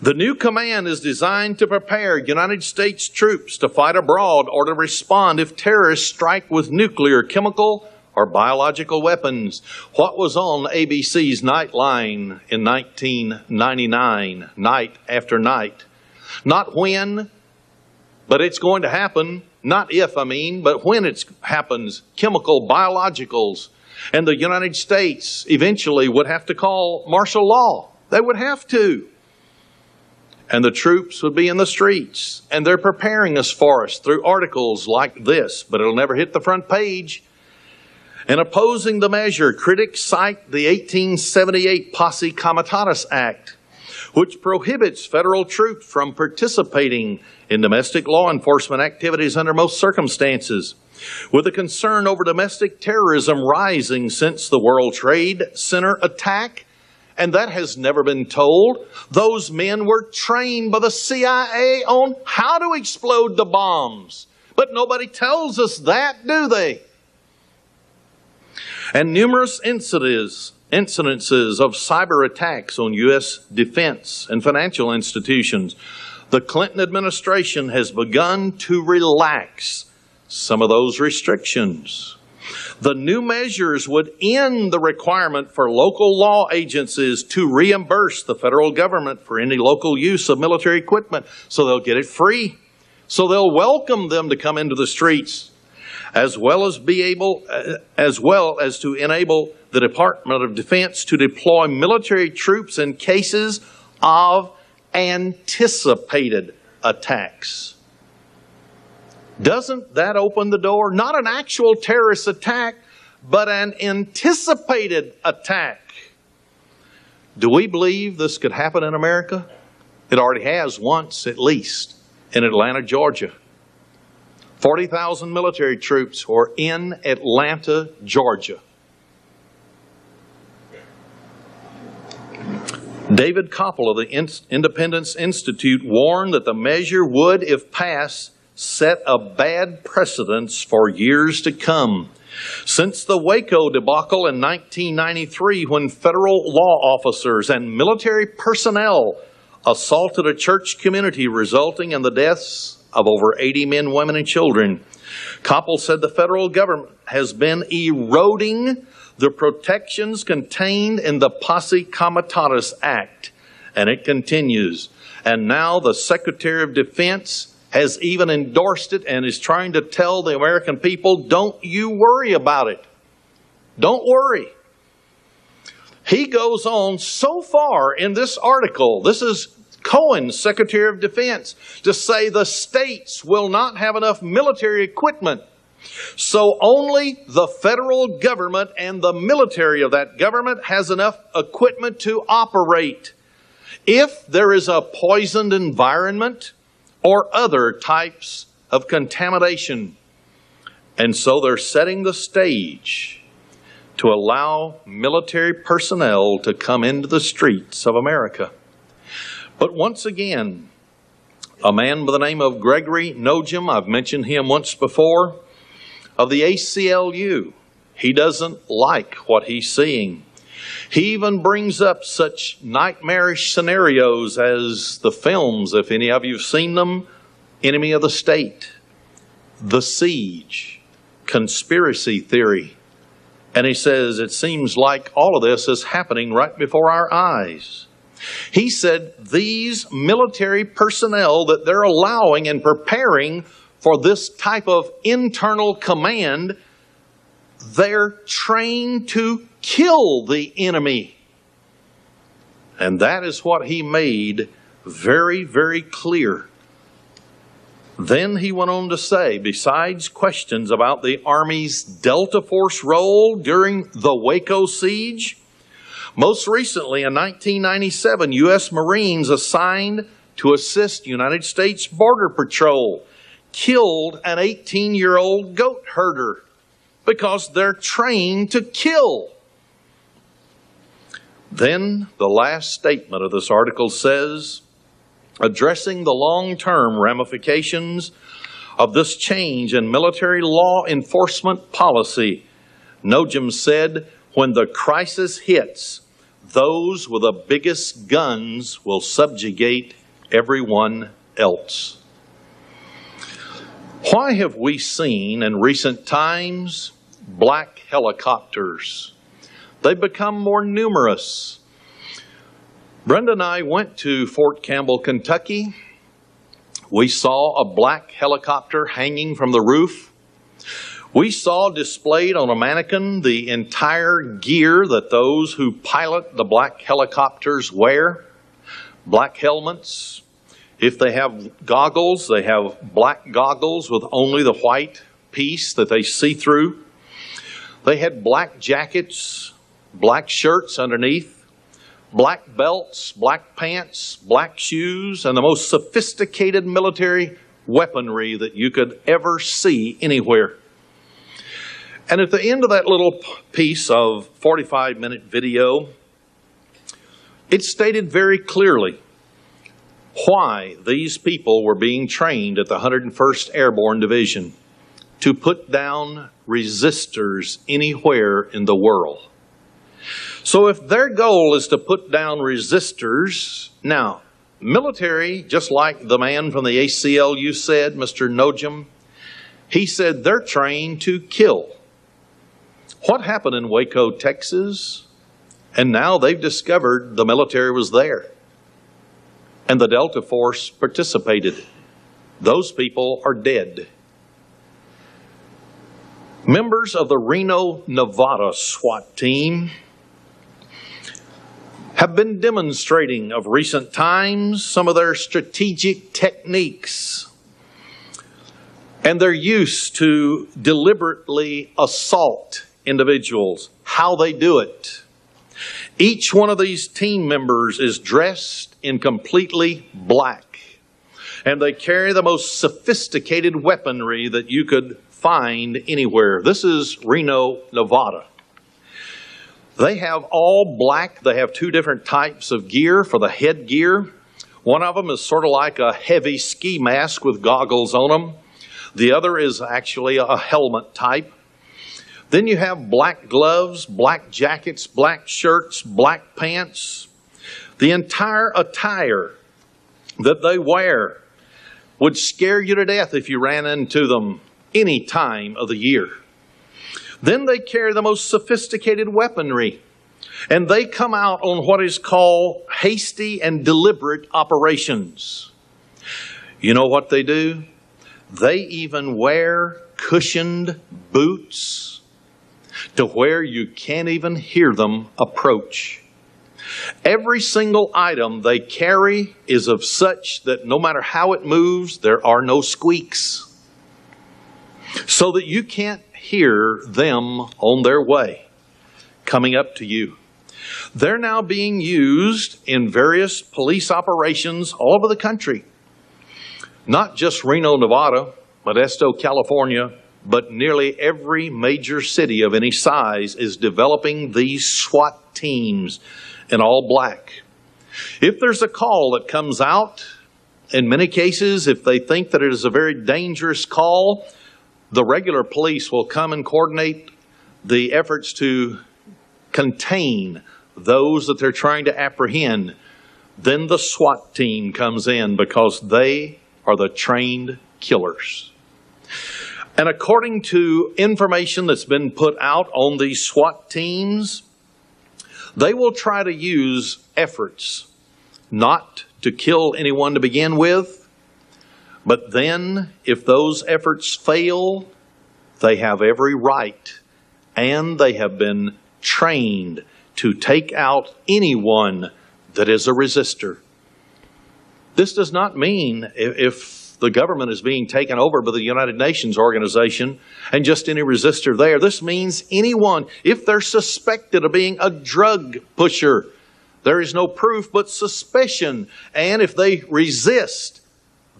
Speaker 1: The new command is designed to prepare United States troops to fight abroad or to respond if terrorists strike with nuclear, chemical, or biological weapons. What was on ABC's Nightline in 1999, night after night? Not when, but it's going to happen. Not if, but when it happens. Chemical, biologicals. And the United States eventually would have to call martial law. They would have to. And the troops would be in the streets. And they're preparing us for us through articles like this, but it'll never hit the front page. In opposing the measure, critics cite the 1878 Posse Comitatus Act, which prohibits federal troops from participating in domestic law enforcement activities under most circumstances. With the concern over domestic terrorism rising since the World Trade Center attack, and that has never been told, those men were trained by the CIA on how to explode the bombs. But nobody tells us that, do they? And numerous incidents incidences of cyber attacks on U.S. defense and financial institutions, the Clinton administration has begun to relax some of those restrictions. The new measures would end the requirement for local law agencies to reimburse the federal government for any local use of military equipment, so they'll get it free. So they'll welcome them to come into the streets, as well as to enable the Department of Defense to deploy military troops in cases of anticipated attacks. Doesn't that open the door? Not an actual terrorist attack, but an anticipated attack. Do we believe this could happen in America? It already has once, at least, in Atlanta, Georgia. 40,000 military troops were in Atlanta, Georgia. David Koppel of the Independence Institute warned that the measure would, if passed, set a bad precedence for years to come. Since the Waco debacle in 1993, when federal law officers and military personnel assaulted a church community, resulting in the deaths of over 80 men, women, and children, Koppel said the federal government has been eroding the protections contained in the Posse Comitatus Act. And it continues. And now the Secretary of Defense has even endorsed it and is trying to tell the American people, don't you worry about it. Don't worry. He goes on so far in this article, this is Cohen, Secretary of Defense, to say the states will not have enough military equipment. So only the federal government and the military of that government has enough equipment to operate. If there is a poisoned environment or other types of contamination. And so they're setting the stage to allow military personnel to come into the streets of America. But once again, a man by the name of Gregory Nogem, I've mentioned him once before, of the ACLU, he doesn't like what he's seeing. He even brings up such nightmarish scenarios as the films, if any of you have seen them, Enemy of the State, The Siege, Conspiracy Theory. And he says it seems like all of this is happening right before our eyes. He said these military personnel that they're allowing and preparing for this type of internal command, they're trained to kill the enemy. And that is what he made very, very clear. Then he went on to say, besides questions about the Army's Delta Force role during the Waco siege, most recently in 1997, U.S. Marines assigned to assist United States Border Patrol killed an 18-year-old goat herder because they're trained to kill. Then the last statement of this article says, addressing the long-term ramifications of this change in military law enforcement policy, Nogem said, when the crisis hits, those with the biggest guns will subjugate everyone else. Why have we seen in recent times black helicopters? They've become more numerous. Brenda and I went to Fort Campbell, Kentucky. We saw a black helicopter hanging from the roof. We saw displayed on a mannequin the entire gear that those who pilot the black helicopters wear. Black helmets. If they have goggles, they have black goggles with only the white piece that they see through. They had black jackets, black shirts underneath, black belts, black pants, black shoes, and the most sophisticated military weaponry that you could ever see anywhere. And at the end of that little piece of 45-minute video, it stated very clearly why these people were being trained at the 101st Airborne Division to put down resistors anywhere in the world. So if their goal is to put down resistors, now, military, just like the man from the ACLU said, Mr. Nojum, he said they're trained to kill. What happened in Waco, Texas? And now they've discovered the military was there. And the Delta Force participated. Those people are dead. Members of the Reno, Nevada SWAT team have been demonstrating of recent times some of their strategic techniques and their use to deliberately assault individuals, how they do it. Each one of these team members is dressed in completely black, and they carry the most sophisticated weaponry that you could find anywhere. This is Reno, Nevada. They have all black. They have two different types of gear for the headgear. One of them is sort of like a heavy ski mask with goggles on them. The other is actually a helmet type. Then you have black gloves, black jackets, black shirts, black pants. The entire attire that they wear would scare you to death if you ran into them any time of the year. Then they carry the most sophisticated weaponry, and they come out on what is called hasty and deliberate operations. You know what they do? They even wear cushioned boots to where you can't even hear them approach. Every single item they carry is of such that no matter how it moves, there are no squeaks, so that you can't hear them on their way coming up to you. They're now being used in various police operations all over the country. Not just Reno, Nevada, Modesto, California, but nearly every major city of any size is developing these SWAT teams in all black. If there's a call that comes out, in many cases, if they think that it is a very dangerous call, the regular police will come and coordinate the efforts to contain those that they're trying to apprehend. Then the SWAT team comes in because they are the trained killers. And according to information that's been put out on these SWAT teams, they will try to use efforts not to kill anyone to begin with, but then if those efforts fail, they have every right, and they have been trained to take out anyone that is a resistor. This does not mean if the government is being taken over by the United Nations organization and just any resistor there. This means anyone, if they're suspected of being a drug pusher, there is no proof but suspicion, and if they resist,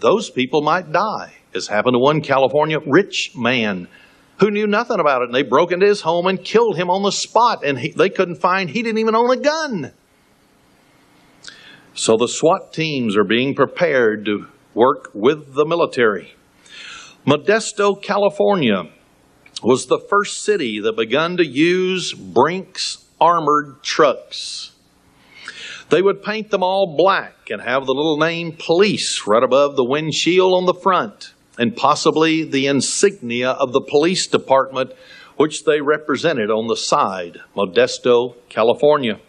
Speaker 1: those people might die, as happened to one California rich man who knew nothing about it, and they broke into his home and killed him on the spot, and they couldn't find, he didn't even own a gun. So the SWAT teams are being prepared to work with the military. Modesto, California was the first city that began to use Brinks armored trucks. They would paint them all black and have the little name police right above the windshield on the front, and possibly the insignia of the police department, which they represented on the side, Modesto, California.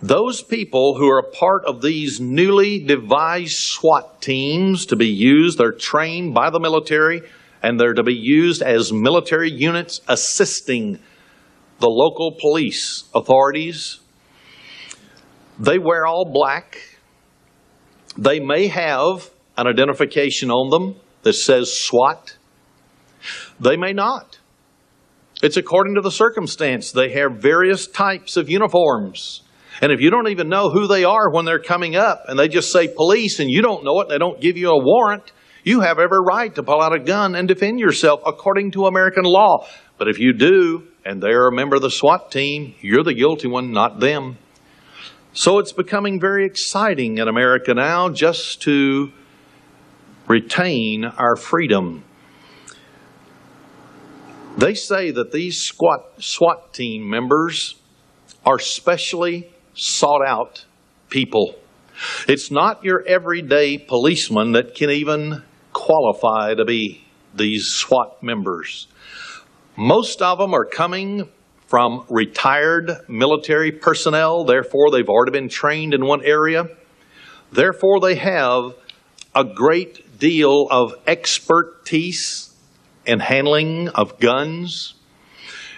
Speaker 1: Those people who are a part of these newly devised SWAT teams to be used, they're trained by the military, and they're to be used as military units assisting the local police authorities. They wear all black. They may have an identification on them that says SWAT. They may not. It's according to the circumstance. They have various types of uniforms. And if you don't even know who they are when they're coming up and they just say police and you don't know it, they don't give you a warrant, you have every right to pull out a gun and defend yourself according to American law. But if you do, and they're a member of the SWAT team, you're the guilty one, not them. So it's becoming very exciting in America now just to retain our freedom. They say that these SWAT team members are specially sought out people. It's not your everyday policeman that can even qualify to be these SWAT members. Most of them are coming from retired military personnel. Therefore, they've already been trained in one area. Therefore, they have a great deal of expertise in handling of guns,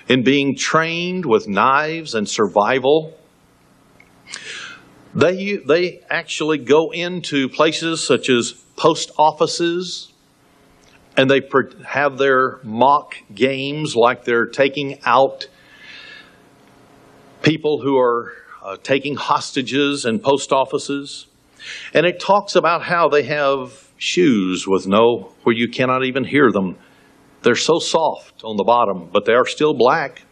Speaker 1: in being trained with knives and survival. They actually go into places such as post offices, and they have their mock games, like they're taking out people who are taking hostages in post offices. And it talks about how they have shoes with where you cannot even hear them. They're so soft on the bottom, but they are still black,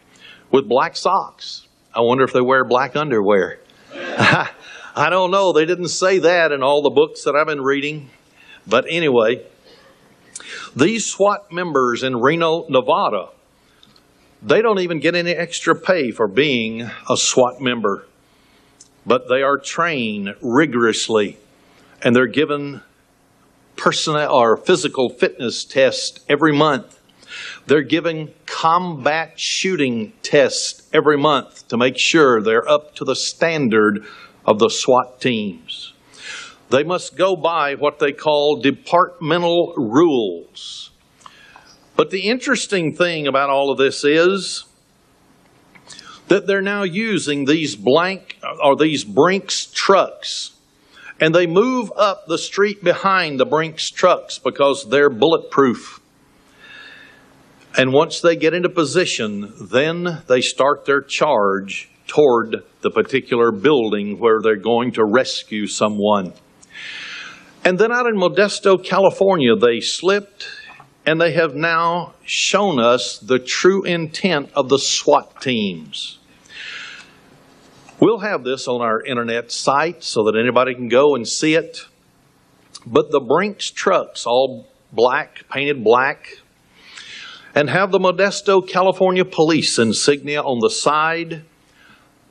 Speaker 1: with black socks. I wonder if they wear black underwear. I don't know. They didn't say that in all the books that I've been reading. But anyway, these SWAT members in Reno, Nevada, they don't even get any extra pay for being a SWAT member. But they are trained rigorously, and they're given personnel or physical fitness tests every month. They're given combat shooting tests every month to make sure they're up to the standard of the SWAT teams. They must go by what they call departmental rules. But the interesting thing about all of this is that they're now using these Brinks trucks, and they move up the street behind the Brinks trucks because they're bulletproof. And once they get into position, then they start their charge toward the particular building where they're going to rescue someone. And then out in Modesto, California, they slipped, and they have now shown us the true intent of the SWAT teams. We'll have this on our internet site so that anybody can go and see it. But the Brinks trucks, all black, painted black, and have the Modesto, California police insignia on the side.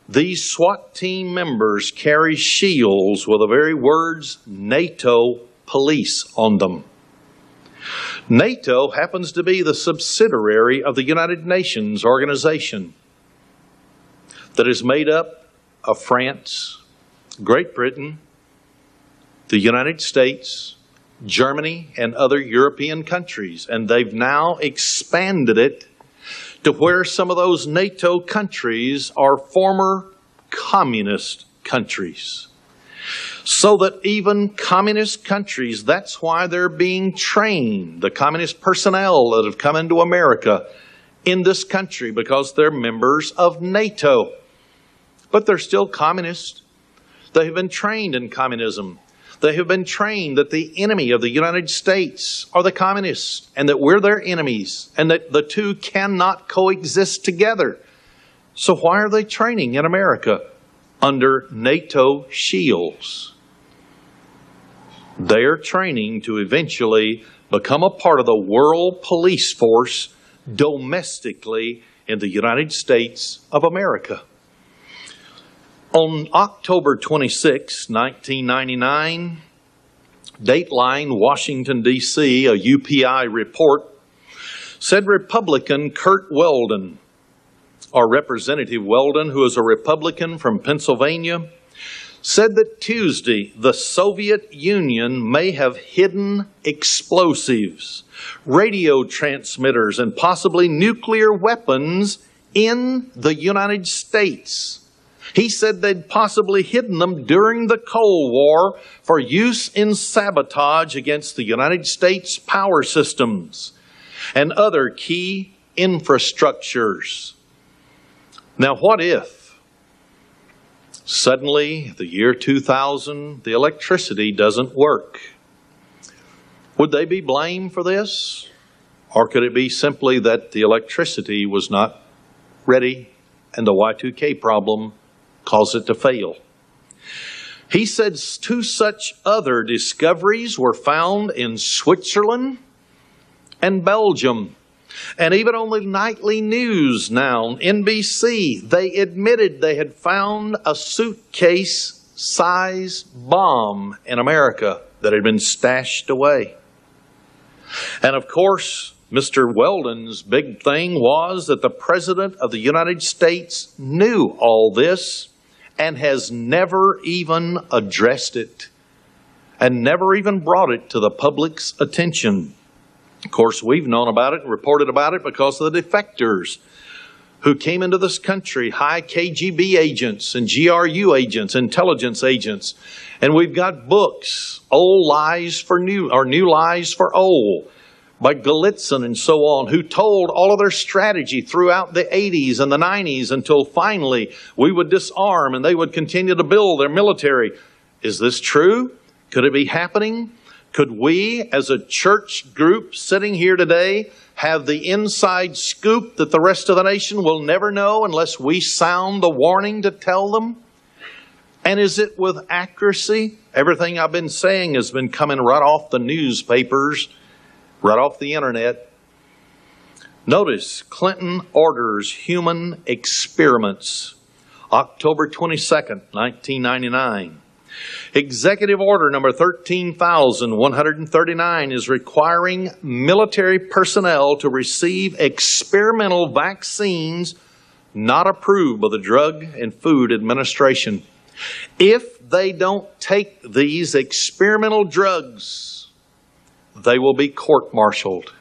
Speaker 1: These SWAT team members carry shields with the very words NATO police on them. NATO happens to be the subsidiary of the United Nations organization that is made up of France, Great Britain, the United States, Germany, and other European countries. And they've now expanded it to where some of those NATO countries are former communist countries. So that even communist countries, that's why they're being trained, the communist personnel that have come into America in this country, because they're members of NATO. But they're still communist. They have been trained in communism. They have been trained that the enemy of the United States are the communists, and that we're their enemies, and that the two cannot coexist together. So why are they training in America under NATO shields? They are training to eventually become a part of the world police force domestically in the United States of America. On October 26, 1999, Dateline, Washington, D.C., a UPI report, said Republican Kurt Weldon, or Representative Weldon, who is a Republican from Pennsylvania, said that Tuesday the Soviet Union may have hidden explosives, radio transmitters, and possibly nuclear weapons in the United States. He said they'd possibly hidden them during the Cold War for use in sabotage against the United States power systems and other key infrastructures. Now, what if suddenly, the year 2000, the electricity doesn't work? Would they be blamed for this? Or could it be simply that the electricity was not ready and the Y2K problem caused it to fail? He said two such other discoveries were found in Switzerland and Belgium. And even on the nightly news now, NBC, they admitted they had found a suitcase-size bomb in America that had been stashed away. And of course, Mr. Weldon's big thing was that the President of the United States knew all this and has never even addressed it and never even brought it to the public's attention. Of course, we've known about it and reported about it because of the defectors who came into this country, high KGB agents and GRU agents, intelligence agents. And we've got books, Old Lies for New, or New Lies for Old, by Galitzin and so on, who told all of their strategy throughout the 80s and the 90s until finally we would disarm and they would continue to build their military. Is this true? Could it be happening? Could we, as a church group sitting here today, have the inside scoop that the rest of the nation will never know unless we sound the warning to tell them? And is it with accuracy? Everything I've been saying has been coming right off the newspapers, right off the internet. Notice, Clinton orders human experiments. October 22nd, 1999. Executive Order number 13,139 is requiring military personnel to receive experimental vaccines not approved by the Drug and Food Administration. If they don't take these experimental drugs, they will be court-martialed.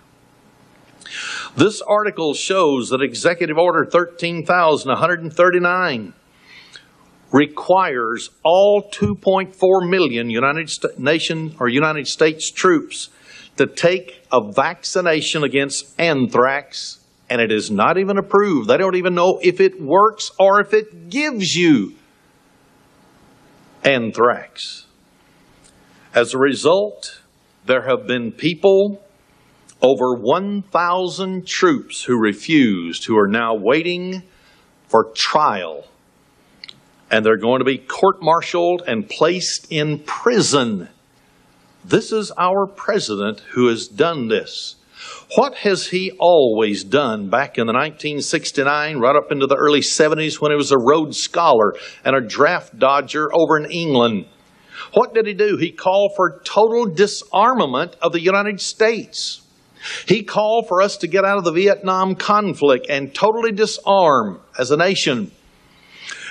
Speaker 1: This article shows that Executive Order 13,139 requires all 2.4 million United States troops to take a vaccination against anthrax, and it is not even approved. They don't even know if it works or if it gives you anthrax. As a result, there have been people, over 1,000 troops who refused, who are now waiting for trial. And they're going to be court-martialed and placed in prison. This is our president who has done this. What has he always done back in the 1969, right up into the early 70s when he was a Rhodes Scholar and a draft dodger over in England? What did he do? He called for total disarmament of the United States. He called for us to get out of the Vietnam conflict and totally disarm as a nation.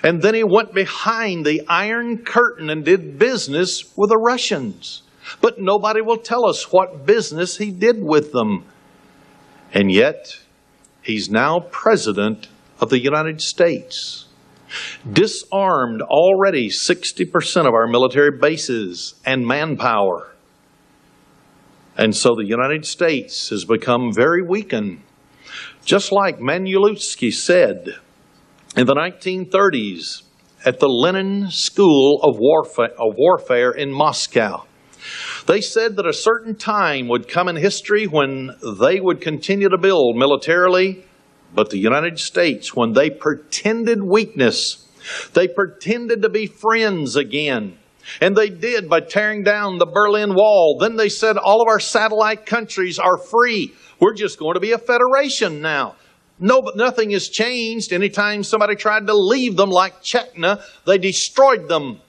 Speaker 1: And then he went behind the Iron Curtain and did business with the Russians. But nobody will tell us what business he did with them. And yet, he's now President of the United States. Disarmed already 60% of our military bases and manpower. And so the United States has become very weakened. Just like Manuelewski said, in the 1930s, at the Lenin School of Warfare in Moscow, they said that a certain time would come in history when they would continue to build militarily, but the United States, when they pretended weakness, they pretended to be friends again. And they did by tearing down the Berlin Wall. Then they said all of our satellite countries are free. We're just going to be a federation now. No, but nothing has changed. Anytime somebody tried to leave them like Chechnya, they destroyed them.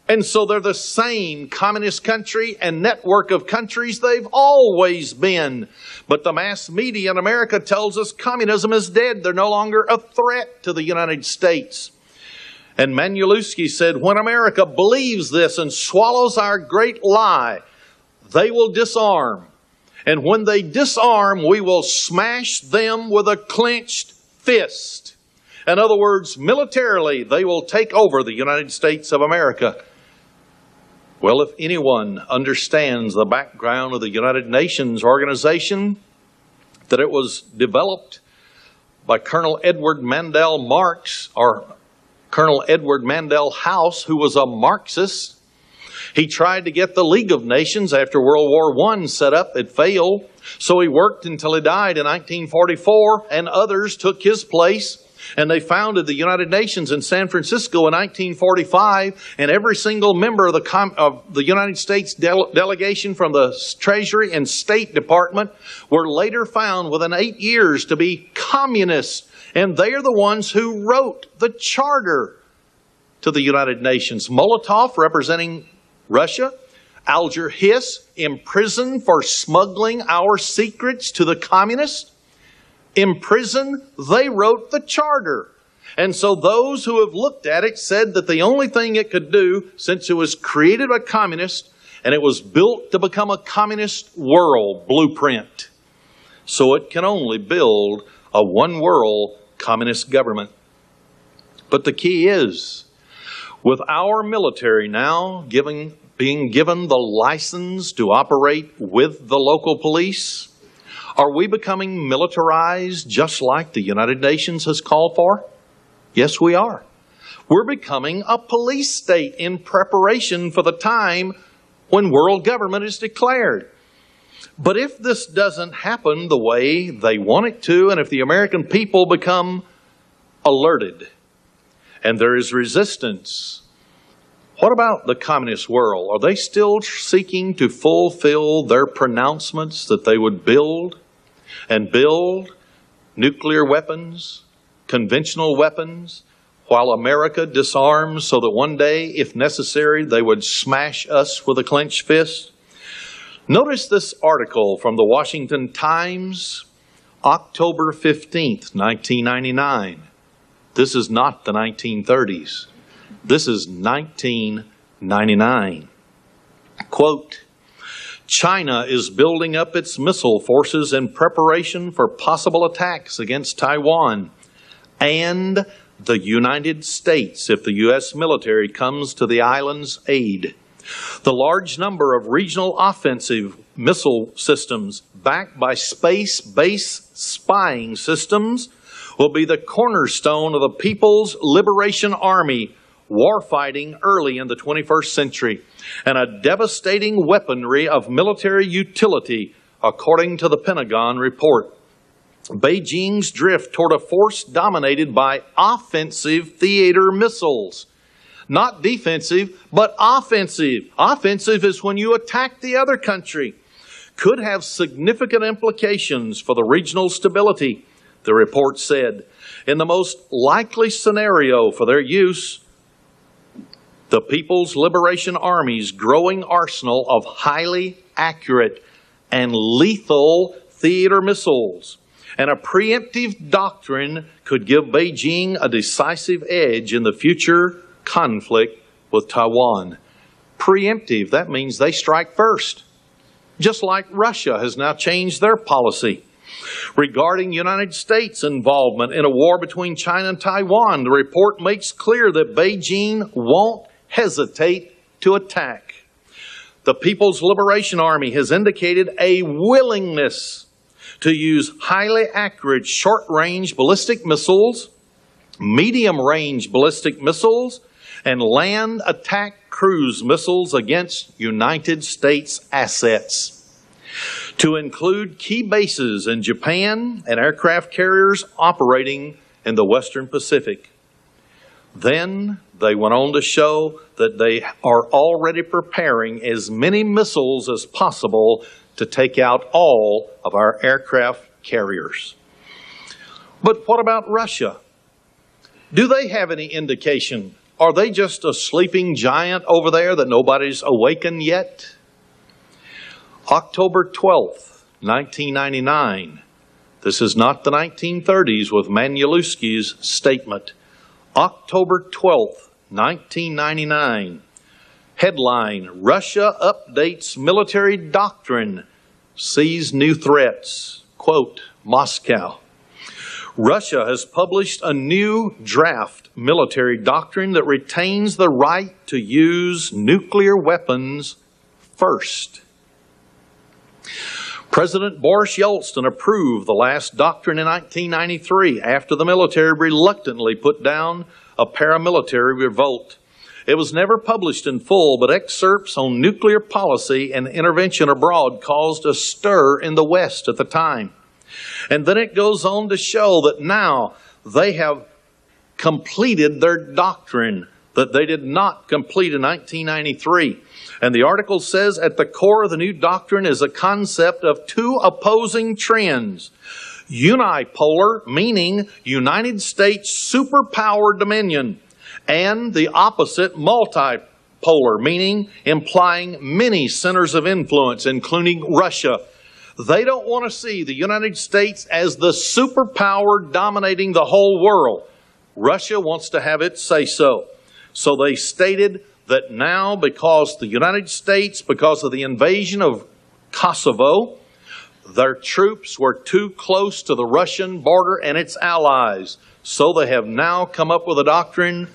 Speaker 1: And so they're the same communist country and network of countries they've always been. But the mass media in America tells us communism is dead. They're no longer a threat to the United States. And Manuelewski said, when America believes this and swallows our great lie, they will disarm. And when they disarm, we will smash them with a clenched fist. In other words, militarily, they will take over the United States of America. Well, if anyone understands the background of the United Nations organization, that it was developed by Colonel Edward Mandell Marx, or Colonel Edward Mandell House, who was a Marxist. He tried to get the League of Nations after World War I set up. It failed. So he worked until he died in 1944, and others took his place. And they founded the United Nations in San Francisco in 1945, and every single member of the United States delegation from the Treasury and State Department were later found within 8 years to be communists. And they are the ones who wrote the charter to the United Nations. Molotov, representing Russia, Alger Hiss, imprisoned for smuggling our secrets to the communists. In prison, they wrote the charter. And so those who have looked at it said that the only thing it could do, since it was created by communists and it was built to become a communist world blueprint, so it can only build a one world communist government. But the key is, with our military now being given the license to operate with the local police, are we becoming militarized just like the United Nations has called for? Yes, we are. We're becoming a police state in preparation for the time when world government is declared. But if this doesn't happen the way they want it to, and if the American people become alerted and there is resistance, what about the communist world? Are they still seeking to fulfill their pronouncements that they would build nuclear weapons, conventional weapons, while America disarms so that one day, if necessary, they would smash us with a clenched fist? Notice this article from the Washington Times, October 15th, 1999. This is not the 1930s. This is 1999. Quote, China is building up its missile forces in preparation for possible attacks against Taiwan and the United States if the U.S. military comes to the island's aid. The large number of regional offensive missile systems backed by space-based spying systems will be the cornerstone of the People's Liberation Army warfighting early in the 21st century, and a devastating weaponry of military utility, according to the Pentagon report. Beijing's drift toward a force dominated by offensive theater missiles. Not defensive, but offensive. Offensive is when you attack the other country. Could have significant implications for the regional stability, the report said. In the most likely scenario for their use, the People's Liberation Army's growing arsenal of highly accurate and lethal theater missiles and a preemptive doctrine could give Beijing a decisive edge in the future conflict with Taiwan. Preemptive, that means they strike first. Just like Russia has now changed their policy. Regarding United States involvement in a war between China and Taiwan, the report makes clear that Beijing won't hesitate to attack. The People's Liberation Army has indicated a willingness to use highly accurate short-range ballistic missiles, medium-range ballistic missiles, and land attack cruise missiles against United States assets, to include key bases in Japan and aircraft carriers operating in the Western Pacific. Then they went on to show that they are already preparing as many missiles as possible to take out all of our aircraft carriers. But what about Russia? Do they have any indication? Are they just a sleeping giant over there that nobody's awakened yet? October 12th, 1999. This is not the 1930s with Manuelewski's statement. October 12th, 1999. Headline, Russia updates military doctrine, sees new threats. Quote, Moscow. Russia has published a new draft military doctrine that retains the right to use nuclear weapons first. President Boris Yeltsin approved the last doctrine in 1993 after the military reluctantly put down a paramilitary revolt. It was never published in full, but excerpts on nuclear policy and intervention abroad caused a stir in the West at the time. And then it goes on to show that now they have completed their doctrine that they did not complete in 1993. And the article says at the core of the new doctrine is a concept of two opposing trends. Unipolar, meaning United States superpower dominion, and the opposite, multipolar, meaning implying many centers of influence, including Russia. They don't want to see the United States as the superpower dominating the whole world. Russia wants to have its say-so. So they stated that now, because the United States, because of the invasion of Kosovo, their troops were too close to the Russian border and its allies. So they have now come up with a doctrine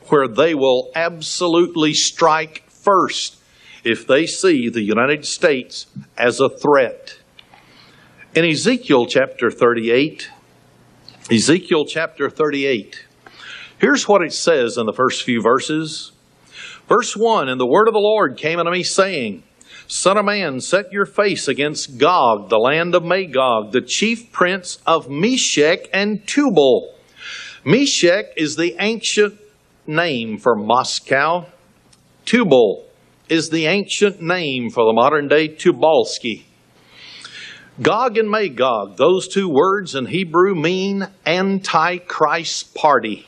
Speaker 1: where they will absolutely strike first if they see the United States as a threat. In Ezekiel chapter 38, here's what it says in the first few verses. Verse 1, "And the word of the Lord came unto me, saying, Son of man, set your face against Gog, the land of Magog, the chief prince of Meshech and Tubal." Meshech is the ancient name for Moscow. Tubal is the ancient name for the modern-day Tubalski. Gog and Magog, those two words in Hebrew mean Antichrist party.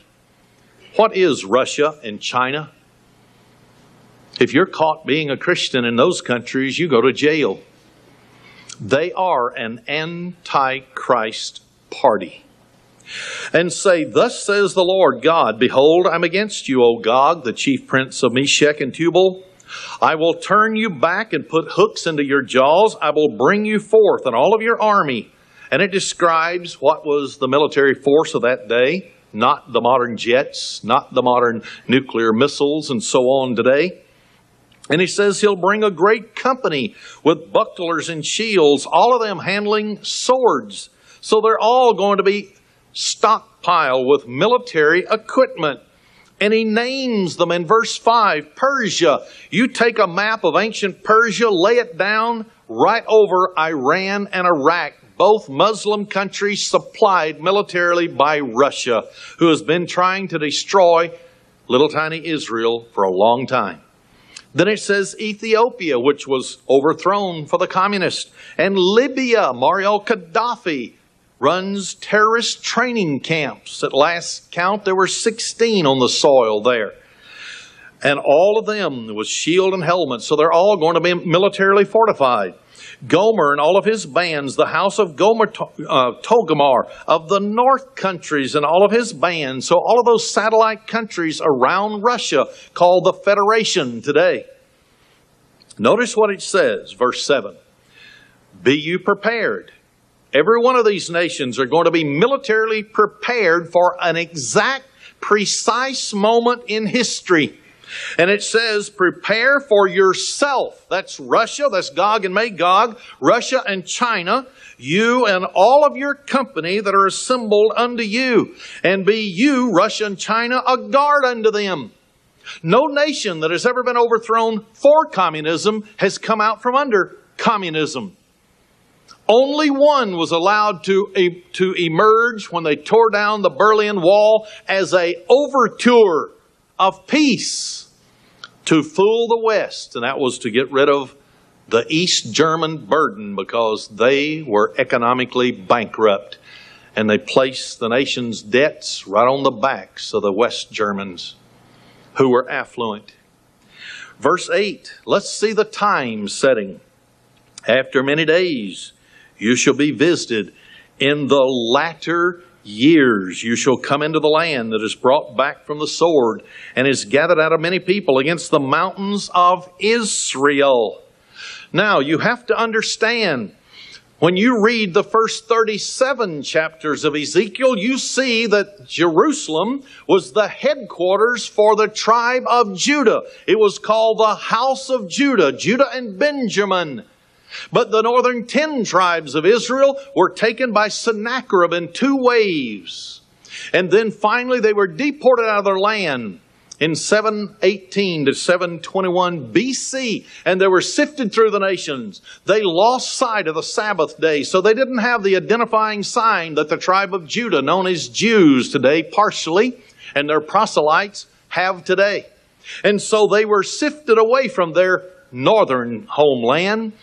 Speaker 1: What is Russia and China? If you're caught being a Christian in those countries, you go to jail. They are an Antichrist party. And say, "Thus says the Lord God, Behold, I'm against you, O Gog, the chief prince of Meshech and Tubal. I will turn you back and put hooks into your jaws. I will bring you forth and all of your army." And it describes what was the military force of that day, not the modern jets, not the modern nuclear missiles and so on today. And he says he'll bring a great company with bucklers and shields, all of them handling swords. So they're all going to be stockpiled with military equipment. And he names them in verse 5, Persia. You take a map of ancient Persia, lay it down right over Iran and Iraq, both Muslim countries supplied militarily by Russia, who has been trying to destroy little tiny Israel for a long time. Then it says Ethiopia, which was overthrown for the communists, and Libya, Muammar Gaddafi, runs terrorist training camps. At last count, there were 16 on the soil there. And all of them with shield and helmet, so they're all going to be militarily fortified. Gomer and all of his bands, the house of Gomer, Togomar, of the north countries and all of his bands. So all of those satellite countries around Russia, called the Federation today. Notice what it says, verse 7. Be you prepared. Every one of these nations are going to be militarily prepared for an exact, precise moment in history. And it says, prepare for yourself. That's Russia, that's Gog and Magog, Russia and China, you and all of your company that are assembled unto you. And be you, Russia and China, a guard unto them. No nation that has ever been overthrown for communism has come out from under communism. Only one was allowed to emerge when they tore down the Berlin Wall as an overture of peace to fool the West, and that was to get rid of the East German burden because they were economically bankrupt, and they placed the nation's debts right on the backs of the West Germans who were affluent. Verse 8, let's see the time setting. After many days you shall be visited. In the latter years you shall come into the land that is brought back from the sword and is gathered out of many people against the mountains of Israel. Now you have to understand, when you read the first 37 chapters of Ezekiel, you see that Jerusalem was the headquarters for the tribe of Judah. It was called the house of Judah, Judah and Benjamin. But the northern 10 tribes of Israel were taken by Sennacherib in 2 waves. And then finally they were deported out of their land. in 718 to 721 BC, and they were sifted through the nations. They lost sight of the Sabbath day, so they didn't have the identifying sign that the tribe of Judah, known as Jews today partially, and their proselytes have today. And so they were sifted away from their northern homeland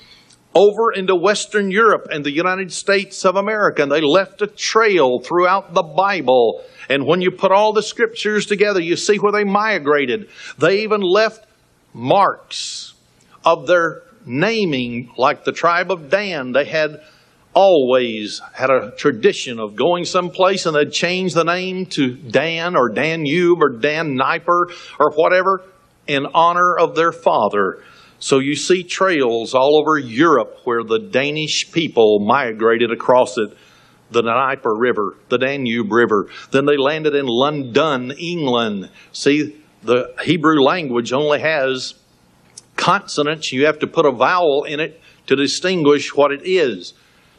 Speaker 1: over into Western Europe and the United States of America. And they left a trail throughout the Bible. And when you put all the scriptures together, you see where they migrated. They even left marks of their naming, like the tribe of Dan. They had always had a tradition of going someplace and they'd change the name to Dan or Danube or Dan Niper or whatever in honor of their father. So you see trails all over Europe where the Danish people migrated across it. The Dnieper River, the Danube River. Then they landed in London, England. See, the Hebrew language only has consonants. You have to put a vowel in it to distinguish what it is.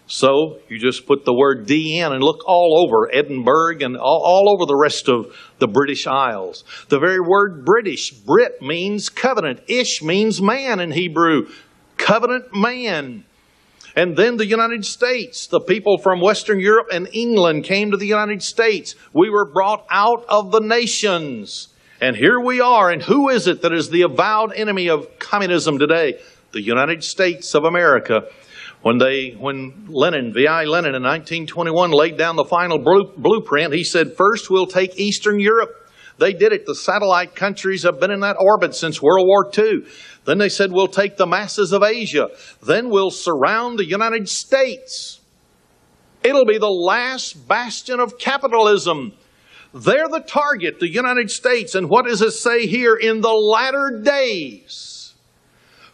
Speaker 1: So you just put the word D in and look all over Edinburgh and all over the rest of the British Isles. The very word British, Brit, means covenant. Ish means man in Hebrew. Covenant man. And then the United States. The people from Western Europe and England came to the United States. We were brought out of the nations. And here we are. And who is it that is the avowed enemy of communism today? The United States of America. When Lenin, V.I. Lenin in 1921 laid down the final blueprint, he said, first we'll take Eastern Europe. They did it. The satellite countries have been in that orbit since World War II. Then they said, we'll take the masses of Asia. Then we'll surround the United States. It'll be the last bastion of capitalism. They're the target, the United States. And what does it say here? In the latter days.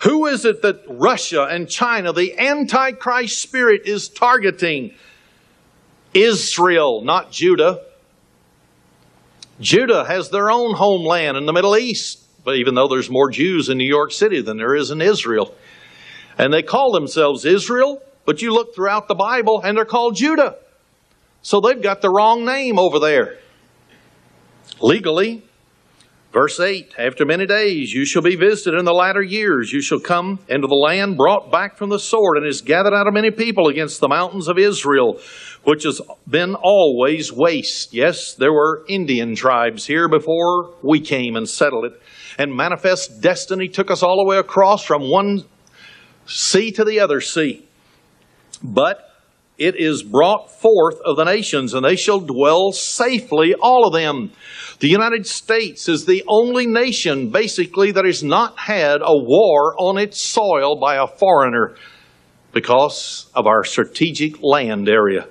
Speaker 1: Who is it that Russia and China, the Antichrist spirit, is targeting? Israel, not Judah. Judah has their own homeland in the Middle East, but even though there's more Jews in New York City than there is in Israel. And they call themselves Israel, but you look throughout the Bible and they're called Judah. So they've got the wrong name over there. Legally, verse 8, after many days you shall be visited in the latter years. You shall come into the land brought back from the sword, and is gathered out of many people against the mountains of Israel, which has been always waste. Yes, there were Indian tribes here before we came and settled it. And manifest destiny took us all the way across from one sea to the other sea. But it is brought forth of the nations, and they shall dwell safely, all of them. The United States is the only nation, basically, that has not had a war on its soil by a foreigner because of our strategic land area.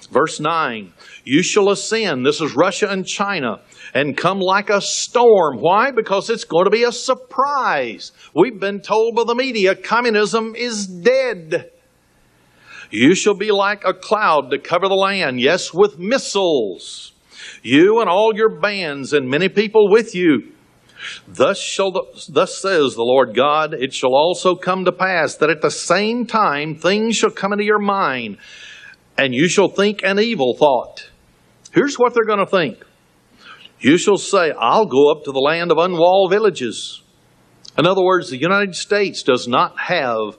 Speaker 1: Verse 9, you shall ascend, this is Russia and China, and come like a storm. Why? Because it's going to be a surprise. We've been told by the media, communism is dead. You shall be like a cloud to cover the land, yes, with missiles. You and all your bands and many people with you. Thus says the Lord God, it shall also come to pass that at the same time things shall come into your mind, and you shall think an evil thought. Here's what they're going to think. You shall say, I'll go up to the land of unwalled villages. In other words, the United States does not have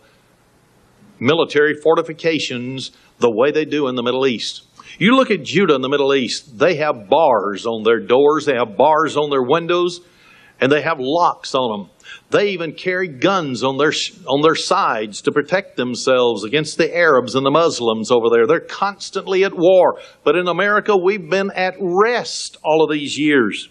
Speaker 1: military fortifications the way they do in the Middle East. You look at Judah in the Middle East, they have bars on their doors, they have bars on their windows, and they have locks on them. They even carry guns on their sides to protect themselves against the Arabs and the Muslims over there. They're constantly at war. But in America, we've been at rest all of these years.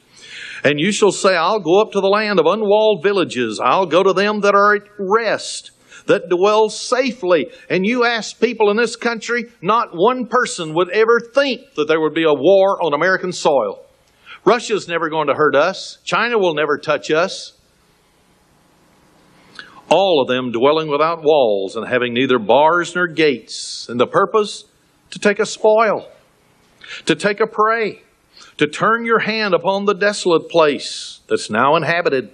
Speaker 1: And you shall say, I'll go up to the land of unwalled villages. I'll go to them that are at rest, that dwell safely. And you ask people in this country, not one person would ever think that there would be a war on American soil. Russia's never going to hurt us. China will never touch us. All of them dwelling without walls and having neither bars nor gates. And the purpose? To take a spoil, to take a prey, to turn your hand upon the desolate place that's now inhabited,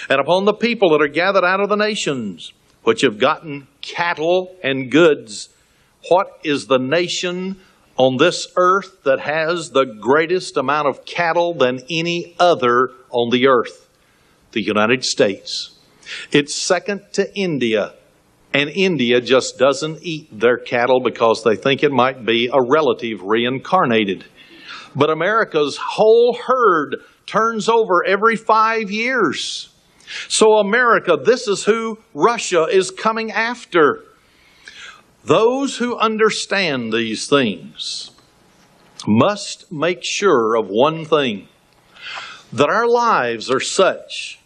Speaker 1: and upon the people that are gathered out of the nations, which have gotten cattle and goods. What is the nation on this earth that has the greatest amount of cattle than any other on the earth, the United States. It's second to India, and India just doesn't eat their cattle because they think it might be a relative reincarnated. But America's whole herd turns over every 5 years. So America, this is who Russia is coming after. Those who understand these things must make sure of one thing, that our lives are such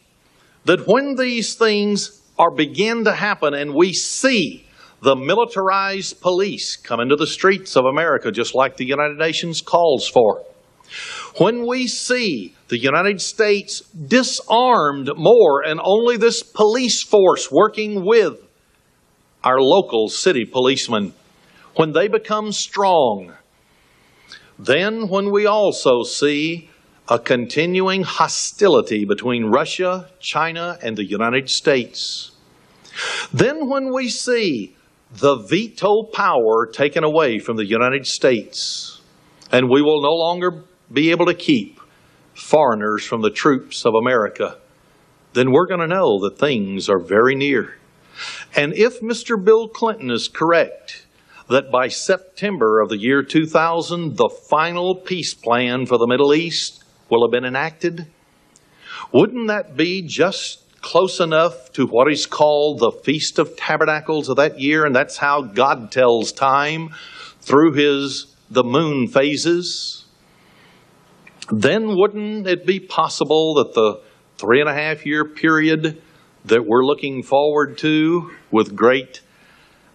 Speaker 1: that when these things begin to happen and we see the militarized police come into the streets of America just like the United Nations calls for, when we see the United States disarmed more and only this police force working with our local city policemen, when they become strong, then when we also see a continuing hostility between Russia, China, and the United States, then when we see the veto power taken away from the United States, and we will no longer be able to keep foreigners from the troops of America, then we're going to know that things are very near. And if Mr. Bill Clinton is correct, that by September of the year 2000, the final peace plan for the Middle East will have been enacted, wouldn't that be just close enough to what is called the Feast of Tabernacles of that year? And that's how God tells time through the moon phases. Then wouldn't it be possible that the 3.5-year period that we're looking forward to with great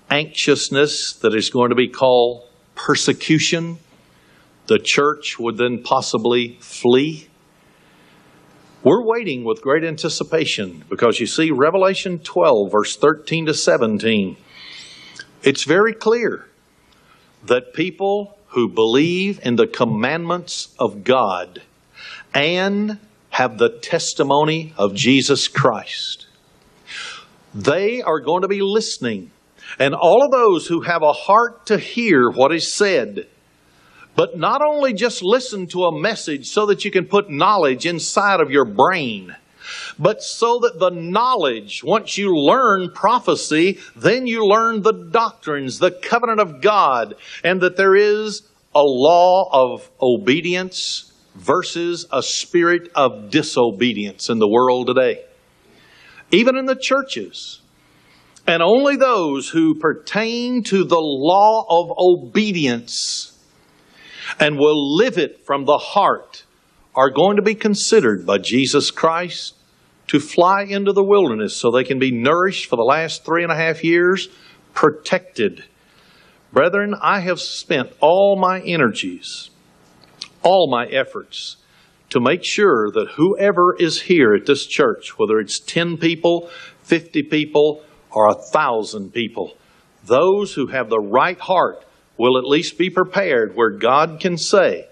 Speaker 1: anxiousness, that is going to be called persecution, the church would then possibly flee? We're waiting with great anticipation because you see Revelation 12 verse 13 to 17, it's very clear that people who believe in the commandments of God and have the testimony of Jesus Christ, they are going to be listening. And all of those who have a heart to hear what is said, but not only just listen to a message so that you can put knowledge inside of your brain, but so that the knowledge, once you learn prophecy, then you learn the doctrines, the covenant of God, and that there is a law of obedience versus a spirit of disobedience in the world today, even in the churches. And only those who pertain to the law of obedience and will live it from the heart are going to be considered by Jesus Christ to fly into the wilderness so they can be nourished for the last 3.5 years, protected. Brethren, I have spent all my energies, all my efforts to make sure that whoever is here at this church, whether it's 10 people, 50 people, or 1,000 people, those who have the right heart will at least be prepared where God can say,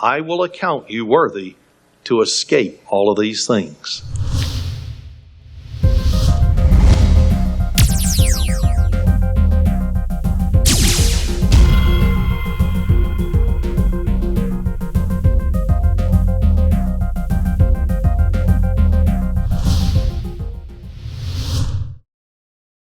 Speaker 1: I will account you worthy to escape all of these things.